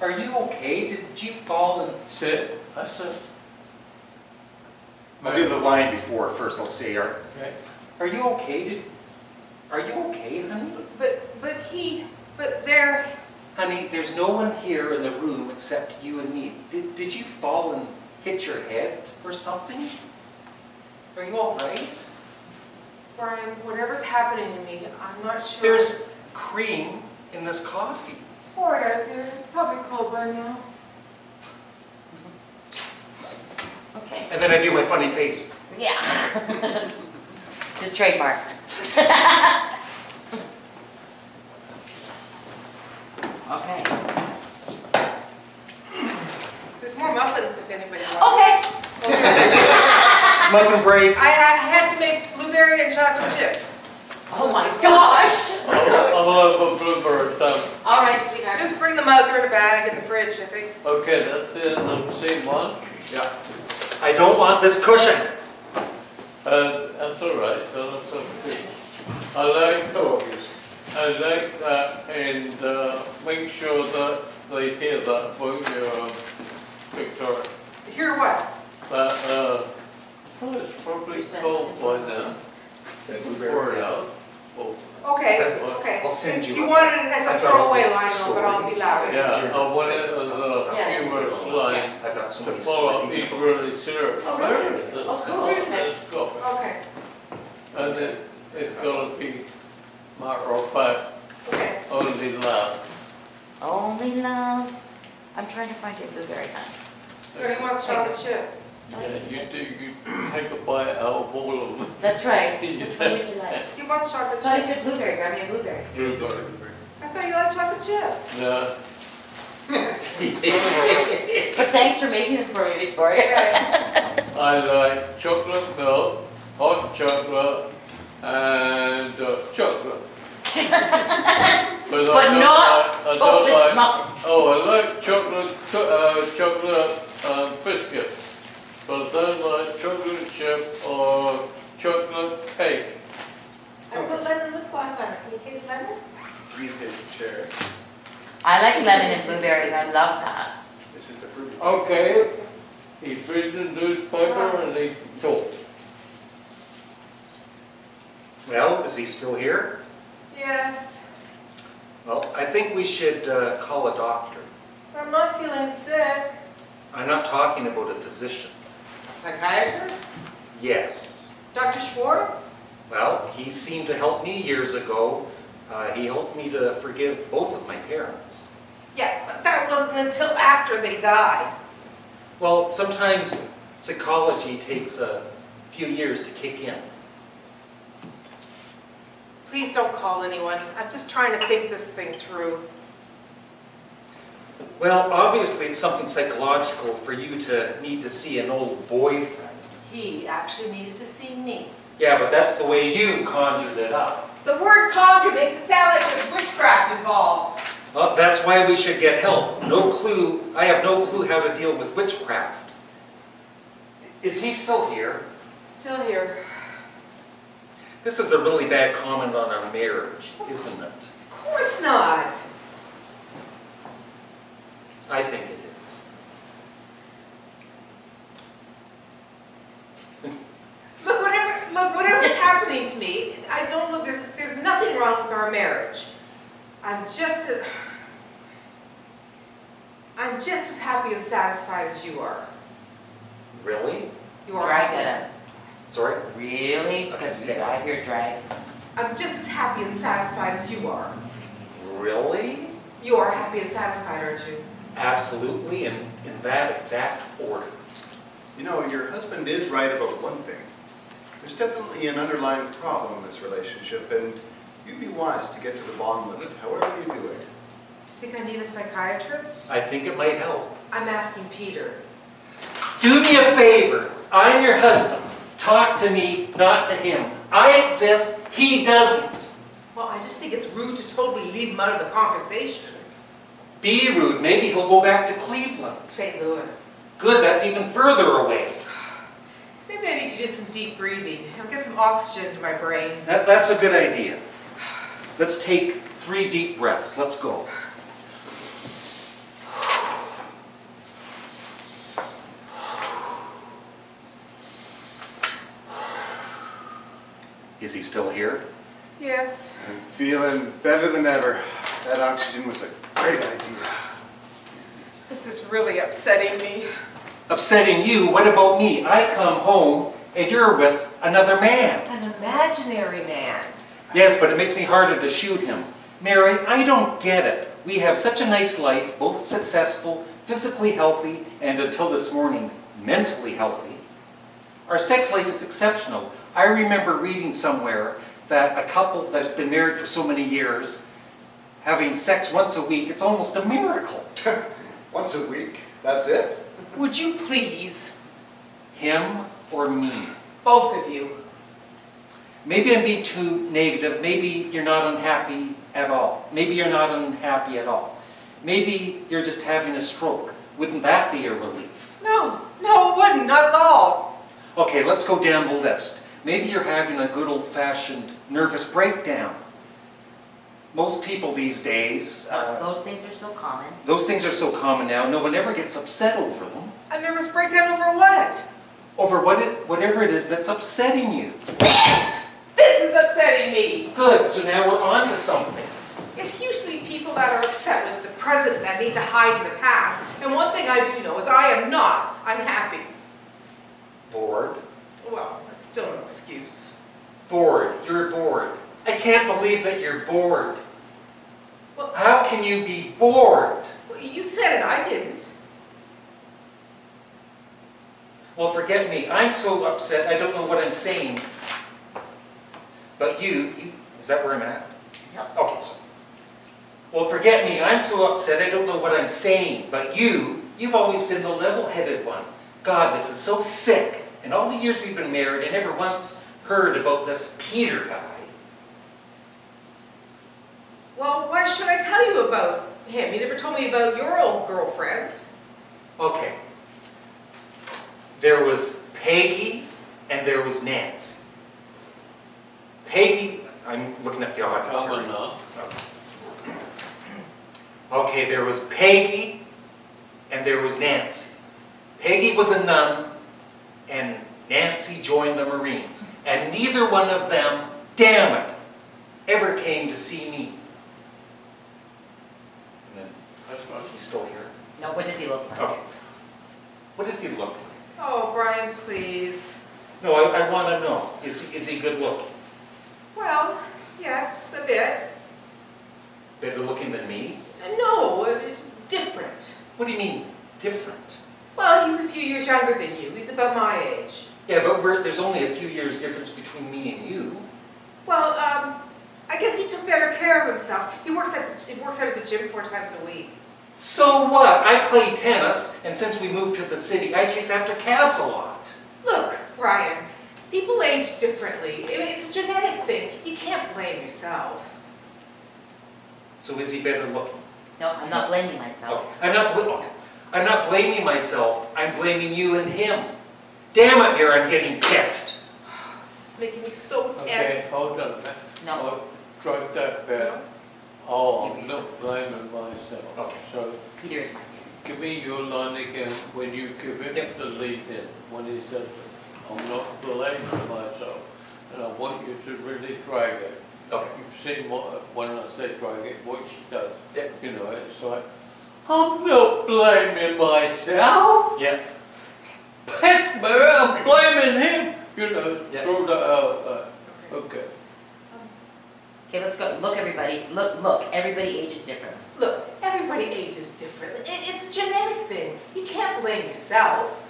Are you okay? Did you fall and... Sit, I said. I'll do the line before first. I'll say, are Okay. you okay? Are you okay, honey? But there... Honey, there's no one here in the room except you and me. Did you fall and hit your head or something? Are you all right? Brian, whatever whatever's happening to me, I'm not sure. There's cream in this coffee. Pour it out, dear. It's probably cold by now. Okay. And then I do my funny face. Yeah. It's his trademark. Okay. There's more muffins if anybody wants. Okay. Muffin break. I had to make blueberry and chocolate chip. Oh my gosh. I'll have a bluebird, Sam. All right, sweetheart. Just bring them out. They're in a bag in the fridge, I think. Okay, that's it, and the same one. Yeah. I don't want this cushion. That's all right, that's okay. I Pillows. like that, and make sure that they hear that, won't you, Victoria? Hear what? That, well, it's probably cold by now. Pour it out. Oh, Okay, okay. I'll send you. You wanted it as a I've got all throwaway these line, but I'll be stories. loud. yeah, I want it as a Yeah. humorous line I've got so to many follow stories. each really serious. Oh, really? That's Oh, cool. it's got, Okay, and it's gotta be matter of fact, okay. only love. Only love. I'm trying to find your blueberry hunt. So he wants chocolate chip. Yeah, you take a bite out of all of them. That's right. You Which said- one would you like? He wants chocolate I thought you chip. said blueberry. Grab me a blueberry. I thought you liked chocolate chip. Yeah, But thanks for making them for me, Victoria. Okay. I like chocolate milk, hot chocolate, and chocolate. But But not I don't chocolate like, muffins. oh, I like chocolate biscuit, but I don't like chocolate chip or chocolate cake. I put lemon lip gloss on it. Can you taste lemon? You take the chair. I like lemon and blueberries. I love that. This is the fruity. Okay, he's reading the newspaper and he talks. Well, is he still here? Yes. Well, I think we should call a doctor. I'm not feeling sick. I'm not talking about a physician. Psychiatrist? Yes. Dr. Schwartz? Well, he seemed to help me years ago. He helped me to forgive both of my parents. Yeah, but that wasn't until after they died. Well, sometimes psychology takes a few years to kick in. Please don't call anyone. I'm just trying to think this thing through. Well, obviously it's something psychological for you to need to see an old boyfriend. He actually needed to see me. Yeah, but that's the way you conjured it up. The word conjure makes it sound like there's witchcraft involved. Well, that's why we should get help. No clue, I have no clue how to deal with witchcraft. Is he still here? Still here. This is a really bad comment on our marriage, isn't it? Of course not. I think it is. Look, whatever's happening to me, I don't look, there's nothing wrong with our marriage. I'm just as happy and satisfied as you are. Really? You are. Drag that out. Sorry? Really? Because Okay. I hear drag. I'm just as happy and satisfied as you are. Really? You are happy and satisfied, aren't you? Absolutely, in that exact order. You know, your husband is right about one thing. There's definitely an underlying problem in this relationship, and you'd be wise to get to the bottom of it, however you do it. Do you think I need a psychiatrist? I think it might help. I'm asking Peter. Do me a favor. I'm your husband. Talk to me, not to him. I exist, he doesn't. Well, I just think it's rude to totally leave him out of the conversation. Be rude, maybe he'll go back to Cleveland. St. Louis. Good, that's even further away. Maybe I need to do some deep breathing. I'll get some oxygen to my brain. That's a good idea. Let's take 3 deep breaths. Let's go. Is he still here? Yes. I'm feeling better than ever. That oxygen was a great idea. This is really upsetting me. Upsetting you? What about me? I come home and you're with another man. An imaginary man. Yes, but it makes me harder to shoot him. Mary, I don't get it. We have such a nice life, both successful, physically healthy, and until this morning, mentally healthy. Our sex life is exceptional. I remember reading somewhere that a couple that's been married for so many years, having sex once a week, it's almost a miracle. Once a week, that's it? Would you please? Him or me? Both of you. Maybe I'm being too negative. Maybe you're not unhappy at all. Maybe you're not unhappy at all. Maybe you're just having a stroke. Wouldn't that be a relief? No, it wouldn't, not at all. Okay, let's go down the list. Maybe you're having a good old-fashioned nervous breakdown. Most people these days, Those things are so common. those things are so common now, no one ever gets upset over them. A nervous breakdown over what? Over whatever it is that's upsetting you. This! This is upsetting me. Good, so now we're on to something. It's usually people that are upset with the present that need to hide in the past. And one thing I do know is I am not unhappy. Bored? Well, that's still no excuse. Bored. You're bored. I can't believe that you're bored. Well, How can you be bored? you said it, I didn't. Well, forget me. I'm so upset, I don't know what I'm saying. But you, is that where I'm at? Yep. Okay, so. Well, forget me. I'm so upset, I don't know what I'm saying. But you've always been the level-headed one. God, this is so sick. In all the years we've been married, I never once heard about this Peter guy. Well, why should I tell you about him? You never told me about your old girlfriends. Okay. There was Peggy and there was Nancy. Peggy, I'm looking at the audience here. Come enough. Okay, there was Peggy and there was Nancy. Peggy was a nun and Nancy joined the Marines. And neither one of them, damn it, ever came to see me. And then, That's is fine. he still here? No, what does he look like? Okay. What does he look like? Oh, Brian, please. No, I want to know. Is he good looking? Well, yes, a bit. Better looking than me? No, it was different. What do you mean, different? Well, he's a few years younger than you. He's about my age. Yeah, but there's only a few years difference between me and you. Well, I guess he took better care of himself. He works out at the gym 4 times a week. So what? I play tennis, and since we moved to the city, I chase after cabs a lot. Look, Brian, people age differently. I mean, it's a genetic thing. You can't blame yourself. So is he better looking? No, I'm not blaming myself. Okay. I'm not blaming myself. I'm blaming you and him. Damn it, Mira, I'm getting pissed. This is making me so Okay, tense. hold on a minute. No. I'll strike that back. Oh, I'm not blaming myself. Okay. So, Peter is my name. give me your line again when you give him Yep. the lead in, when he says, I'm not blaming myself. And I want you to really drag it. Okay. You've seen when I say drag it, what she does. Yeah. You know, it's like, I'm not blaming myself. Yeah. Pest me, I'm blaming him. You know, Yeah. throw that out there. Okay. Okay, let's go. Look, everybody. Look. Everybody ages differently. Look, everybody ages differently. It's a genetic thing. You can't blame yourself.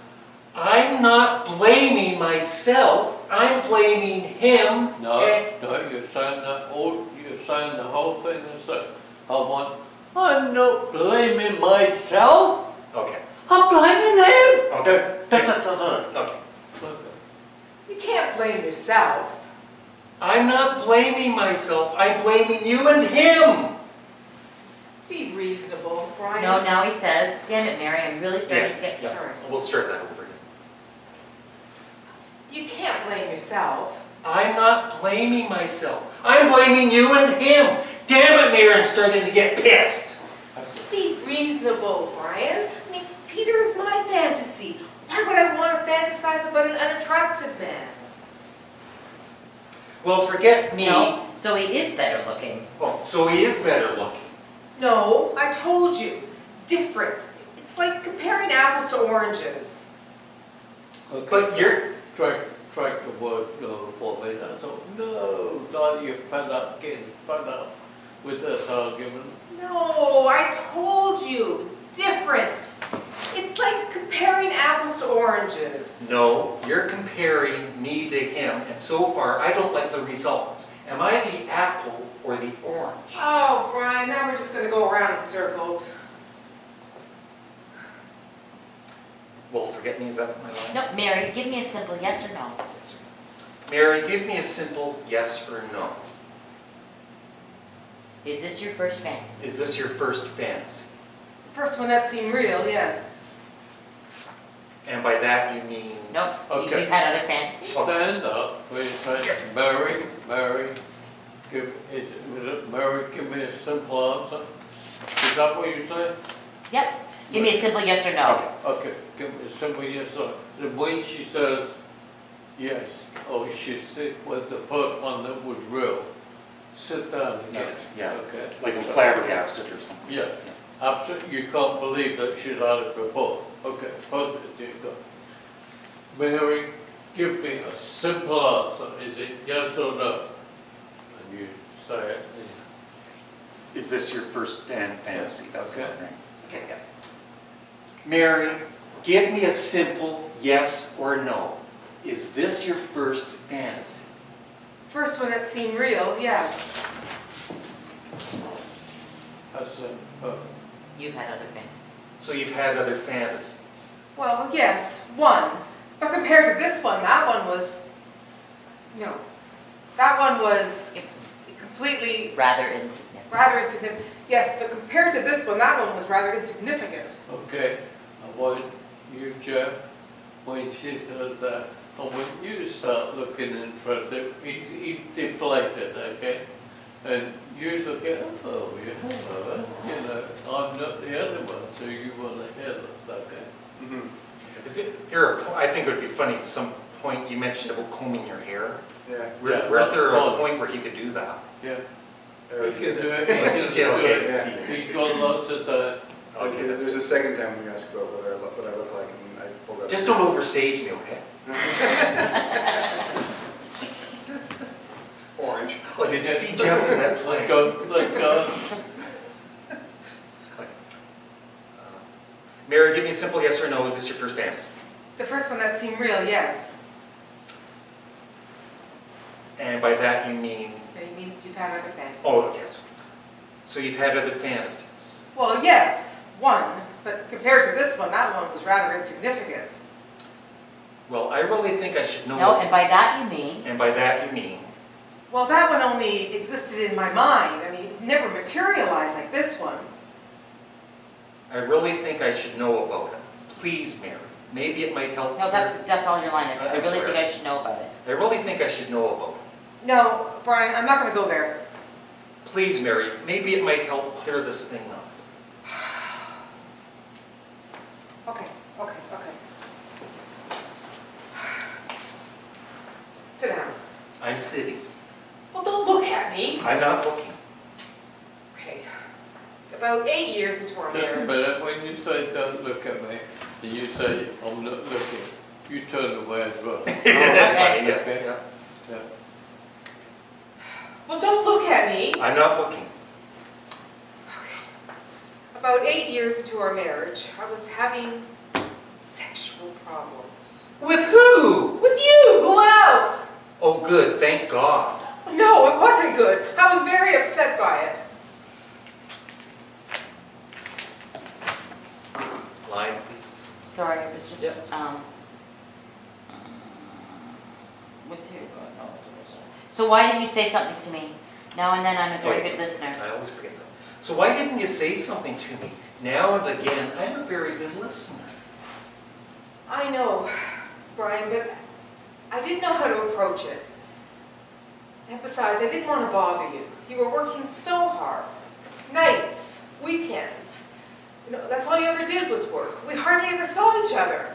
I'm not blaming myself. I'm blaming him. No, and- no, you're saying the whole thing is that I'm not blaming myself. Okay. I'm blaming him. Okay. Da-da-da-da. Okay. Okay. You can't blame yourself. I'm not blaming myself. I'm blaming you and him. Be reasonable, Brian. No, now he says, damn it, Mary, I'm really starting to get Yeah. concerned. We'll start that over again. You can't blame yourself. I'm not blaming myself. I'm blaming you and him. Damn it, Mayor, I'm starting to get pissed. Be reasonable, Brian. I mean, Peter is my fantasy. Why would I want to fantasize about an unattractive man? Well, forget me. No, so he is better looking. Oh, so he is better looking. No, I told you. Different. It's like comparing apples to oranges. Okay. But you're... subtract the word no for me. I thought, no, Don, you're fed up, getting fed up with this argument. No, I told you, it's different. It's like comparing apples to oranges. No, you're comparing me to him, and so far I don't like the results. Am I the apple or the orange? Oh, Brian, now we're just gonna go around in circles. Well, forget me, is that my line? No, Mary, give me a simple yes or no. Mary, give me a simple yes or no. Is this your first fantasy? Is this your first fantasy? First one that seemed real, yes. And by that you mean... Nope. Okay. You've had other fantasies? Stand up, please, say, Mary, Mary, give me a simple answer. Is that what you say? Yep. Give me a simple yes or no. Okay, give me a simple yes or no. So when she says yes, or she sit with the first one that was real, sit down again. Yeah, Okay. like flabbergasted or something. Yeah, absolutely. You can't believe that she's had it before. Okay, first you go. Mary, give me a simple answer. Is it yes or no? And you say it. Is this your first fantasy? That's Okay. right. Okay, yeah. Mary, give me a simple yes or no. Is this your first fantasy? First one that seemed real, yes. That's it. You've had other fantasies. So you've had other fantasies. Well, yes, one. But compared to this one, that one was, no. That one was completely Rather insignificant. rather insignificant. Yes, but compared to this one, that one was rather insignificant. Okay, I want you, Jeff, when she says that, I want you to start looking interested. He's deflated, okay? And you look at, oh, yeah, you know, I'm not the other one, so you want to hear this, okay? I think it would be funny, at some point you mentioned about combing your hair. Yeah. Yeah, Where's there a fun. point where he could do that? Yeah, Uh, he can do it, he can do Okay, it. yeah. He's got lots of time. Okay, that's There's a second time when you ask about what I look like, and I pulled up. Just don't overstage me, okay? Orange. Oh, did you see Jeff in that play? Let's go, let's go. Mary, give me a simple yes or no. Is this your first fantasy? The first one that seemed real, yes. And by that you mean... You mean you've had other fantasies? Oh, yes. So you've had other fantasies. Well, yes, one. But compared to this one, that one was rather insignificant. Well, I really think I should know... No, and by that you mean? And by that you mean... Well, that one only existed in my mind. I mean, it never materialized like this one. I really think I should know about it. Please, Mary. Maybe it might help... No, that's all your line is. I I'm really sorry. think I should know about it. I really think I should know about it. No, Brian, I'm not going to go there. Please, Mary. Maybe it might help clear this thing up. Okay. Sit down. I'm sitting. Well, don't look at me. I'm not looking. Okay. About 8 years into our Just a marriage. minute, when you say don't look at me, and you say I'm not looking, you turn away as well. That's okay. funny, yeah. Okay. yeah. Yeah. Well, don't look at me. I'm not looking. About 8 years into our marriage, I was having sexual problems. With who? With you! Who else? Oh, good. Thank God. No, it wasn't good. I was very upset by it. Line, please. Sorry, it was just, Yeah, it's with you. So why didn't you say something to me? Now and then I'm a very good listener. I always forget that. So why didn't you say something to me? Now and again, I'm a very good listener. I know, Brian, but I didn't know how to approach it. And besides, I didn't want to bother you. You were working so hard. Nights, weekends. You know, that's all you ever did was work. We hardly ever saw each other.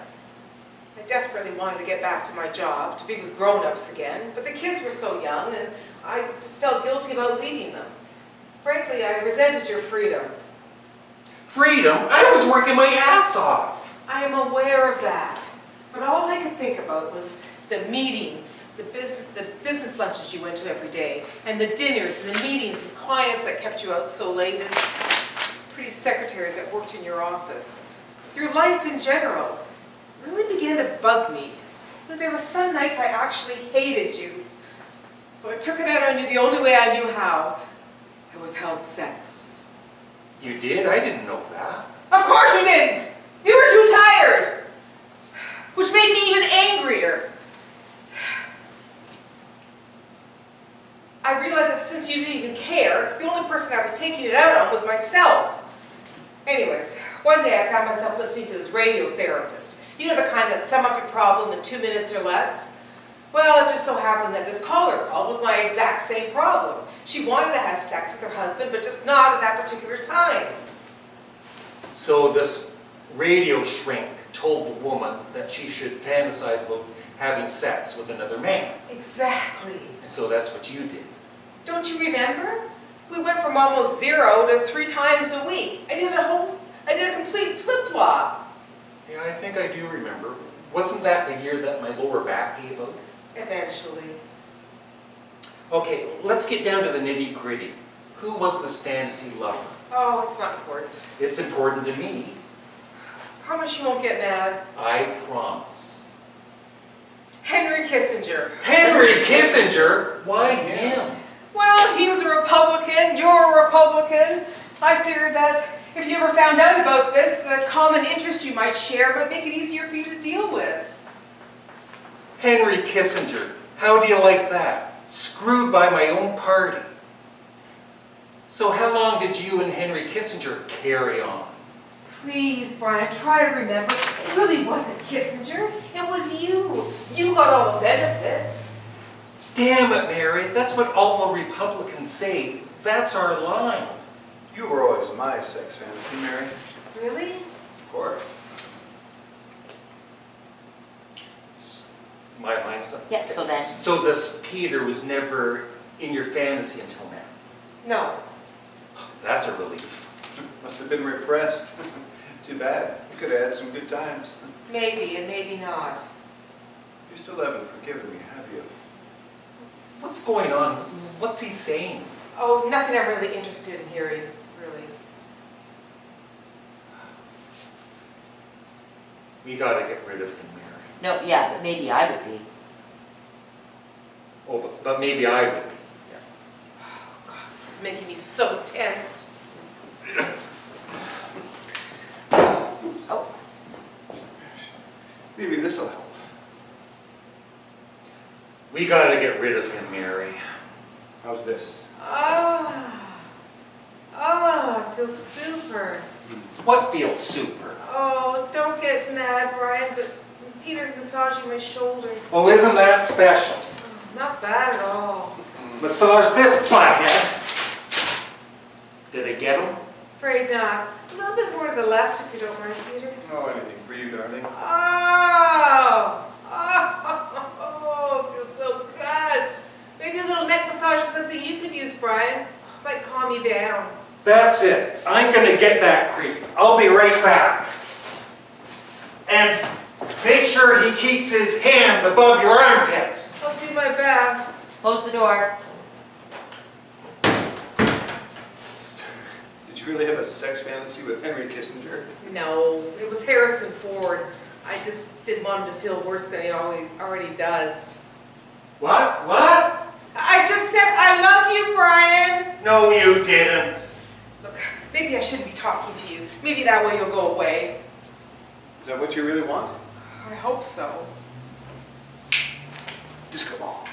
I desperately wanted to get back to my job, to be with grown-ups again, but the kids were so young, and I just felt guilty about leaving them. Frankly, I resented your freedom. Freedom? I was working my ass off. I am aware of that, but all I could think about was The meetings, the business lunches you went to every day, and the dinners and the meetings with clients that kept you out so late, and pretty secretaries that worked in your office. Your life in general really began to bug me. There were some nights I actually hated you. So I took it out on you the only way I knew how. I withheld sex. You did? I didn't know that. Of course you didn't! You were too tired! Which made me even angrier. I realized that since you didn't even care, the only person I was taking it out on was myself. Anyways, one day I found myself listening to this radio therapist. You know, the kind that sum up your problem in 2 minutes or less? Well, it just so happened that this caller called with my exact same problem. She wanted to have sex with her husband, but just not at that particular time. So this radio shrink told the woman that she should fantasize about having sex with another man. Exactly. And so that's what you did. Don't you remember? We went from almost 0 to 3 times a week. I did a complete flip-flop. Yeah, I think I do remember. Wasn't that the year that my lower back gave out? Eventually. Okay, let's get down to the nitty-gritty. Who was this fantasy lover? Oh, it's not important. It's important to me. Promise you won't get mad. I promise. Henry Kissinger. Henry Kissinger? Why him? Well, he was a Republican, you're a Republican. I figured that if you ever found out about this, the common interest you might share might make it easier for you to deal with. Henry Kissinger. How do you like that? Screwed by my own party. So how long did you and Henry Kissinger carry on? Please, Brian, try to remember. It really wasn't Kissinger. It was you. You got all the benefits. Damn it, Mary. That's what all the Republicans say. That's our line. You were always my sex fantasy, Mary. Really? Of course. My line is up? Yeah, so then, So this Peter was never in your fantasy until now? No. That's a relief. Must have been repressed. Too bad. You could have had some good times. Maybe and maybe not. You still haven't forgiven me, have you? What's going on? What's he saying? Oh, nothing I'm really interested in hearing, really. We gotta get rid of him, Mary. no, yeah, but maybe I would be. Oh, but maybe I would be. Oh, God, this is making me so tense. Oh, Maybe this'll help. We gotta get rid of him, Mary. How's this? I feel super. What feels super? Oh, don't get mad, Brian, but Peter's massaging my shoulders. Oh, isn't that special? Oh, not bad at all. Massage this butthead. Did it get him? Afraid not. A little bit more to the left, if you don't mind, Peter. Oh, anything for you, darling. Oh, it feels so good. Maybe a little neck massage is something you could use, Brian. Might calm you down. That's it. I'm gonna get that creep. I'll be right back. And make sure he keeps his hands above your armpits. I'll do my best. close the door. Did you really have a sex fantasy with Henry Kissinger? No, it was Harrison Ford. I just didn't want him to feel worse than he already does. What? What? I just said I love you, Brian. No, you didn't. Look, maybe I shouldn't be talking to you. Maybe that way you'll go away. Is that what you really want? I hope so. Disco ball.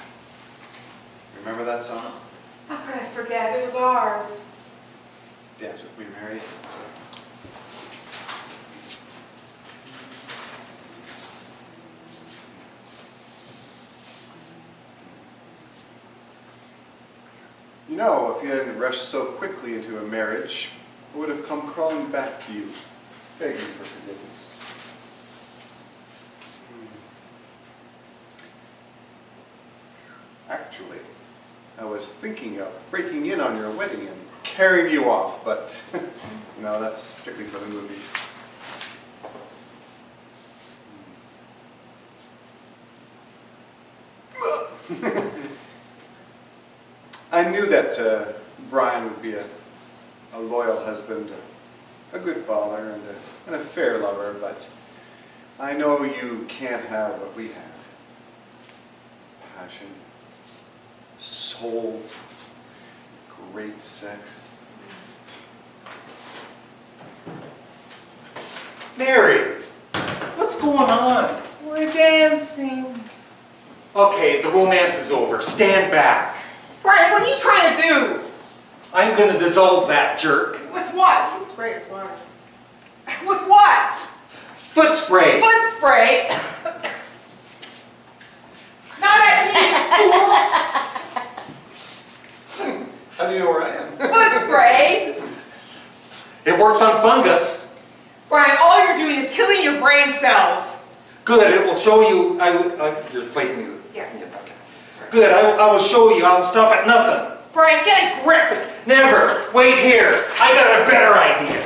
Remember that song? How could I forget? It was ours. Dance with me, Mary. You know, if you hadn't rushed so quickly into a marriage, I would have come crawling back to you, begging for forgiveness. Actually, I was thinking of breaking in on your wedding and carrying you off, but no, that's strictly for the movies. I knew that Brian would be a loyal husband, a good father, and a fair lover, but I know you can't have what we have. Passion, soul, great sex. Mary, what's going on? We're dancing. Okay, the romance is over. Stand back. Brian, what are you trying to do? I'm gonna dissolve that jerk. With what? Foot spray, it's fine. With what? Foot spray. Foot spray? Not at me, fool! How do you know where I am? Foot spray? It works on fungus. Brian, all you're doing is killing your brain cells. Good, it will show you. You're fighting me. Yeah. Good, I will show you. I'll stop at nothing. Brian, get a grip! Never. Wait here. I got a better idea.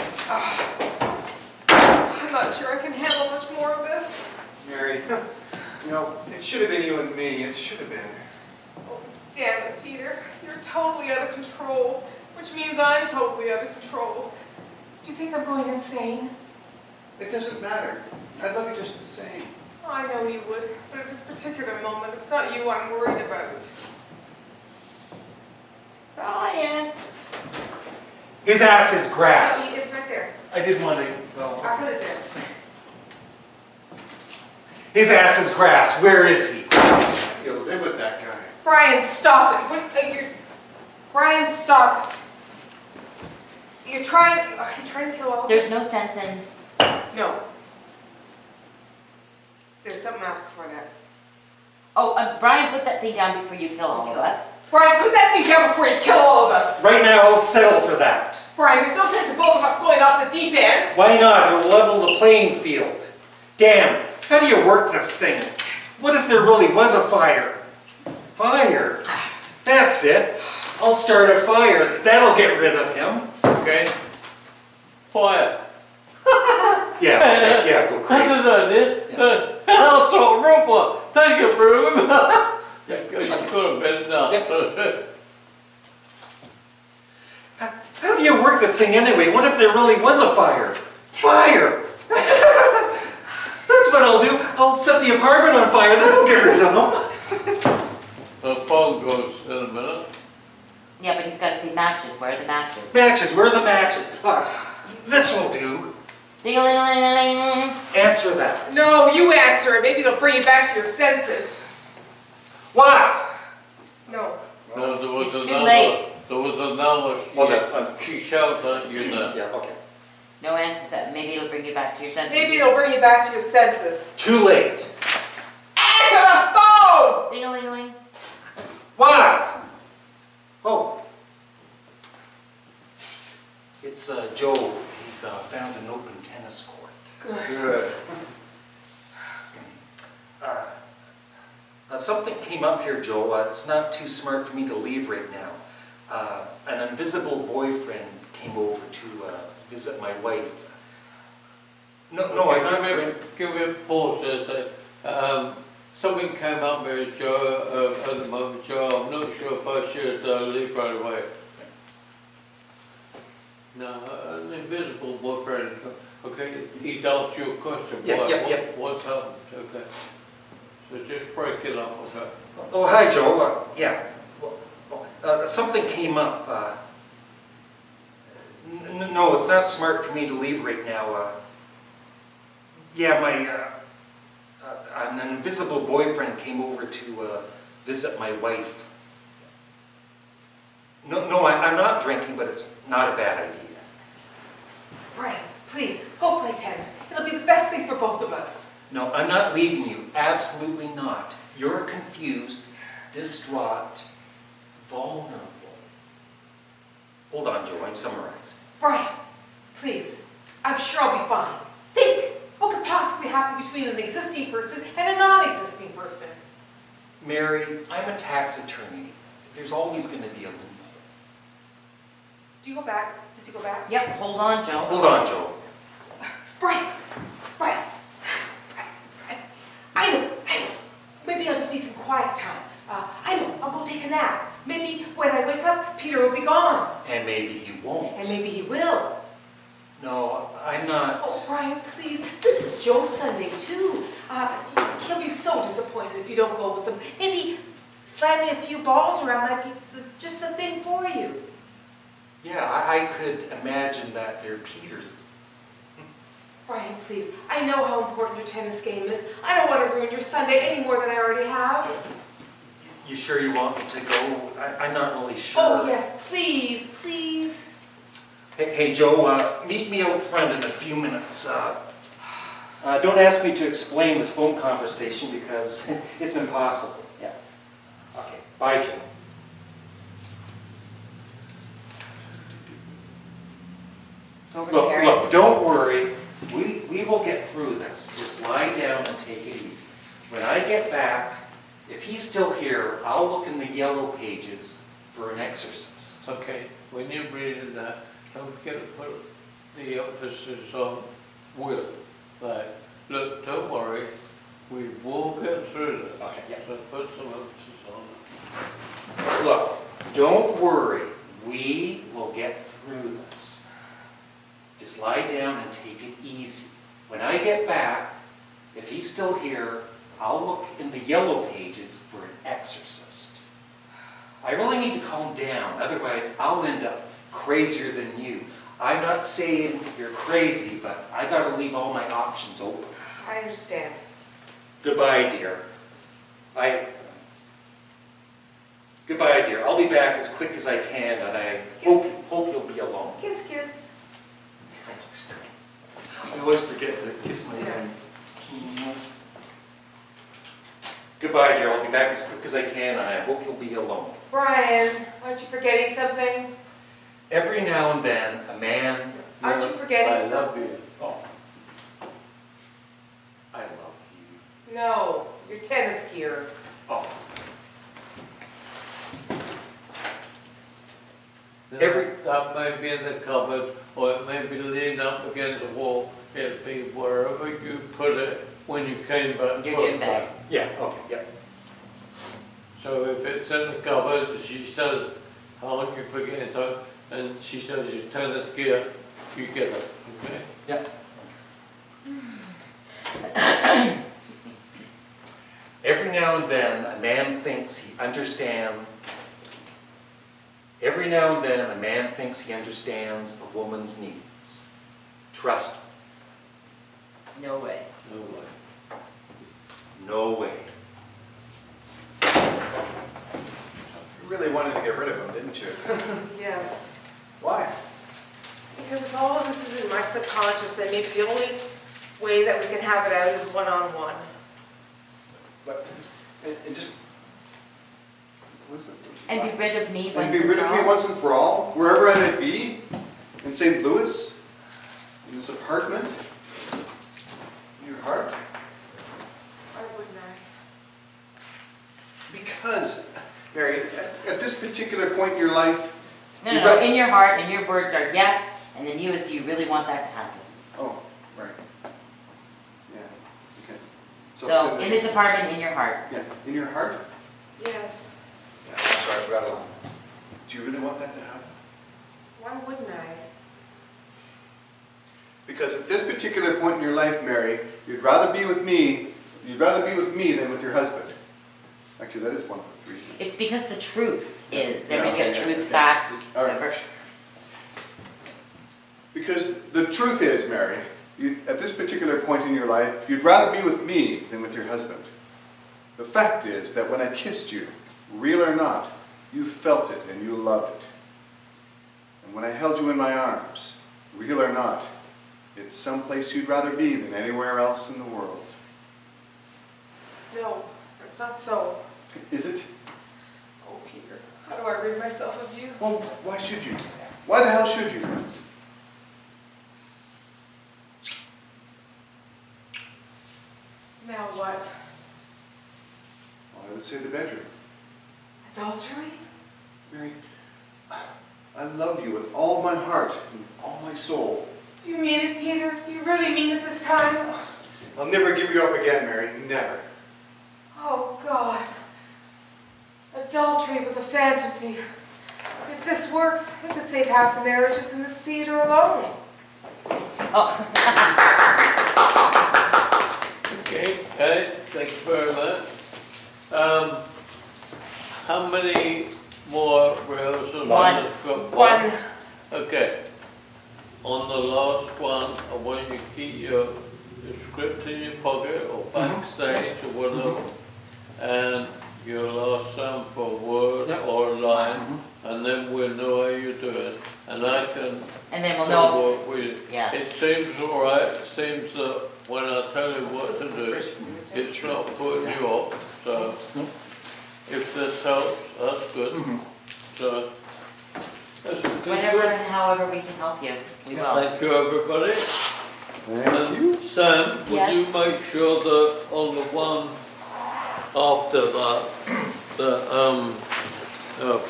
I'm not sure I can handle much more of this. Mary, you know, it should have been you and me. It should have been. Oh, damn it, Peter. You're totally out of control, which means I'm totally out of control. Do you think I'm going insane? It doesn't matter. I love you just the same. Oh, I know you would, but at this particular moment, it's not you I'm worried about. Brian! His ass is grass. It's right there. I didn't want to. Well, I put it there. his ass is grass. Where is he? You live with that guy. Brian, stop it! Brian, stop it! You're trying to kill all of There's us? no sense in, No. There's something else before that. Brian, put that thing down before you kill all of us. Brian, put that thing down before you kill all of us! Right now, I'll settle for that. Brian, there's no sense in both of us going off the deep end! Why not? It'll level the playing field. Damn, how do you work this thing? What if there really was a fire? Fire? That's it. I'll start a fire. That'll get rid of him. Okay? Fire. Yeah, okay, yeah, go That's crazy. an idea. I'll talk rubber. Thank you, Broom. You've got a bit now. How do you work this thing anyway? What if there really was a fire? Fire! That's what I'll do. I'll set the apartment on fire, that'll get rid of him. The phone goes in a minute. Yeah, but he's got to see matches. Where are the matches? Matches, where are the matches? This will do. Ding-a-ling-a-ling-a-ling. Answer that. No, you answer it. Maybe it'll bring you back to your senses. What? No. No, there was It's too another. late. There was another. Well, that's She shouted at you now. Yeah, okay. No answer to that. Maybe it'll bring you back to your senses. Maybe it'll bring you back to your senses. Too late. Answer the phone! Ding-a-ling-a-ling. What? Oh. It's Joe. He's found an open tennis court. Good. Good. Something came up here, Joe. It's not too smart for me to leave right now. An invisible boyfriend came over to visit my wife. No, I'm not. Give me a pause there. Something came up with Joe at the moment, Joe. I'm not sure if I should leave right away. No, an invisible boyfriend. Okay, he's asked you a question. What's happened? Okay. So just break it up, okay? Oh, hi, Joe. Yeah. Something came up. No, it's not smart for me to leave right now. Yeah, an invisible boyfriend came over to visit my wife. No, I'm not drinking, but it's not a bad idea. Brian, please, go play tennis. It'll be the best thing for both of us. No, I'm not leaving you. Absolutely not. You're confused, distraught, vulnerable. Hold on, Joe, I'm summarizing. Brian, please, I'm sure I'll be fine. Think, what could possibly happen between an existing person and a non-existing person? Mary, I'm a tax attorney. There's always going to be a loophole. Do you go back? Does he go back? Yep, hold on, Joe. Hold on, Joe. Brian, I know. Maybe I'll just need some quiet time. I know, I'll go take a nap. Maybe when I wake up, Peter will be gone. And maybe he won't. And maybe he will. No, I'm not. Oh, Brian, please. This is Joe's Sunday, too. He'll be so disappointed if you don't go with him. Maybe slamming a few balls around might be just the thing for you. Yeah, I could imagine that they're Peter's. Brian, please. I know how important your tennis game is. I don't want to ruin your Sunday any more than I already have. You sure you want me to go? I'm not really sure. Oh, yes, please, please. Hey, Joe, meet me out front in a few minutes. Don't ask me to explain this phone conversation because it's impossible. Yeah. Okay, bye, Joe. Look, don't worry. We will get through this. Just lie down and take it easy. When I get back, if he's still here, I'll look in the yellow pages for an exorcist. Okay, when you're reading that, don't forget to put the emphasis on will. Like, look, don't worry, we will get through this. Okay, yeah. So put some emphasis on it. Look, don't worry. We will get through this. Just lie down and take it easy. When I get back, if he's still here, I'll look in the yellow pages for an exorcist. I really need to calm down, otherwise I'll end up crazier than you. I'm not saying you're crazy, but I gotta leave all my options open. I understand. Goodbye, dear. Goodbye, dear. I'll be back as quick as I can, and I hope you'll be alone. Kiss, kiss. I always forget to kiss my hand. Goodbye, dear. I'll be back as quick as I can, and I hope you'll be alone. Brian, aren't you forgetting something? Every now and then, a man... Aren't you forgetting I love something? you. Oh. I love you. No, your tennis gear. Oh. That may be in the cupboard, or it may be leaning up against the wall. It'll be wherever you put it when you came back. Your put gym bag. that. Yeah, okay, yeah. So if it's in the cupboard, she says, how are you forgetting something? And she says your tennis gear, you get it, okay? Yeah. Excuse me. Every now and then, a man thinks he understands... Every now and then, a man thinks he understands a woman's needs. Trust me. No way. No way. No way. You really wanted to get rid of him, didn't you? Yes. Why? Because if all of this is in my subconscious, then maybe the only way that we can have it out is one-on-one. But, and just, listen. And be rid of me once And be rid of me for all? once and for all, wherever I may be, in St. Louis, in this apartment, in your heart. Why wouldn't I? Because, Mary, at this particular point in your life, No, no, no, in your heart, and your words are yes, and then you is, do you really want that to happen? oh, right. Yeah, okay. So, in this apartment, in your heart. Yeah, in your heart? Yes. Yeah, I'm sorry, I forgot a line. Do you really want that to happen? Why wouldn't I? Because at this particular point in your life, Mary, you'd rather be with me than with your husband. Actually, that is one of the three. It's because the truth is, there Yeah, we get okay, truth, okay. fact, All right. whatever. Because the truth is, Mary, at this particular point in your life, you'd rather be with me than with your husband. The fact is that when I kissed you, real or not, you felt it and you loved it. And when I held you in my arms, real or not, it's someplace you'd rather be than anywhere else in the world. No, that's not so. Is it? Oh, Peter, how do I rid myself of you? Well, why should you? Why the hell should you? Now what? Well, I would say the bedroom. Adultery? Mary, I love you with all my heart and all my soul. Do you mean it, Peter? Do you really mean it this time? I'll never give you up again, Mary. Never. Oh, God. adultery with a fantasy. If this works, it could save half the marriages in this theater alone. Oh, Okay, thank you very much. How many more rehearsals? One. I've got One. Okay. On the last one, I want you to keep your script in your pocket or backstage or whatever. And your last sample word Yep. or line, and then we'll know how you do it. And I can and then we'll know. work with you. Yeah. It seems all right. It seems that when I tell you what to do, it's not putting you off. So if this helps, that's good. So that's good. Whenever and however we can help you, we will. Thank you, everybody. And Sam, would Yes. you make sure that on the one after that,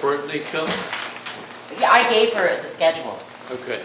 Brittany comes? Yeah, I gave her the schedule. Okay.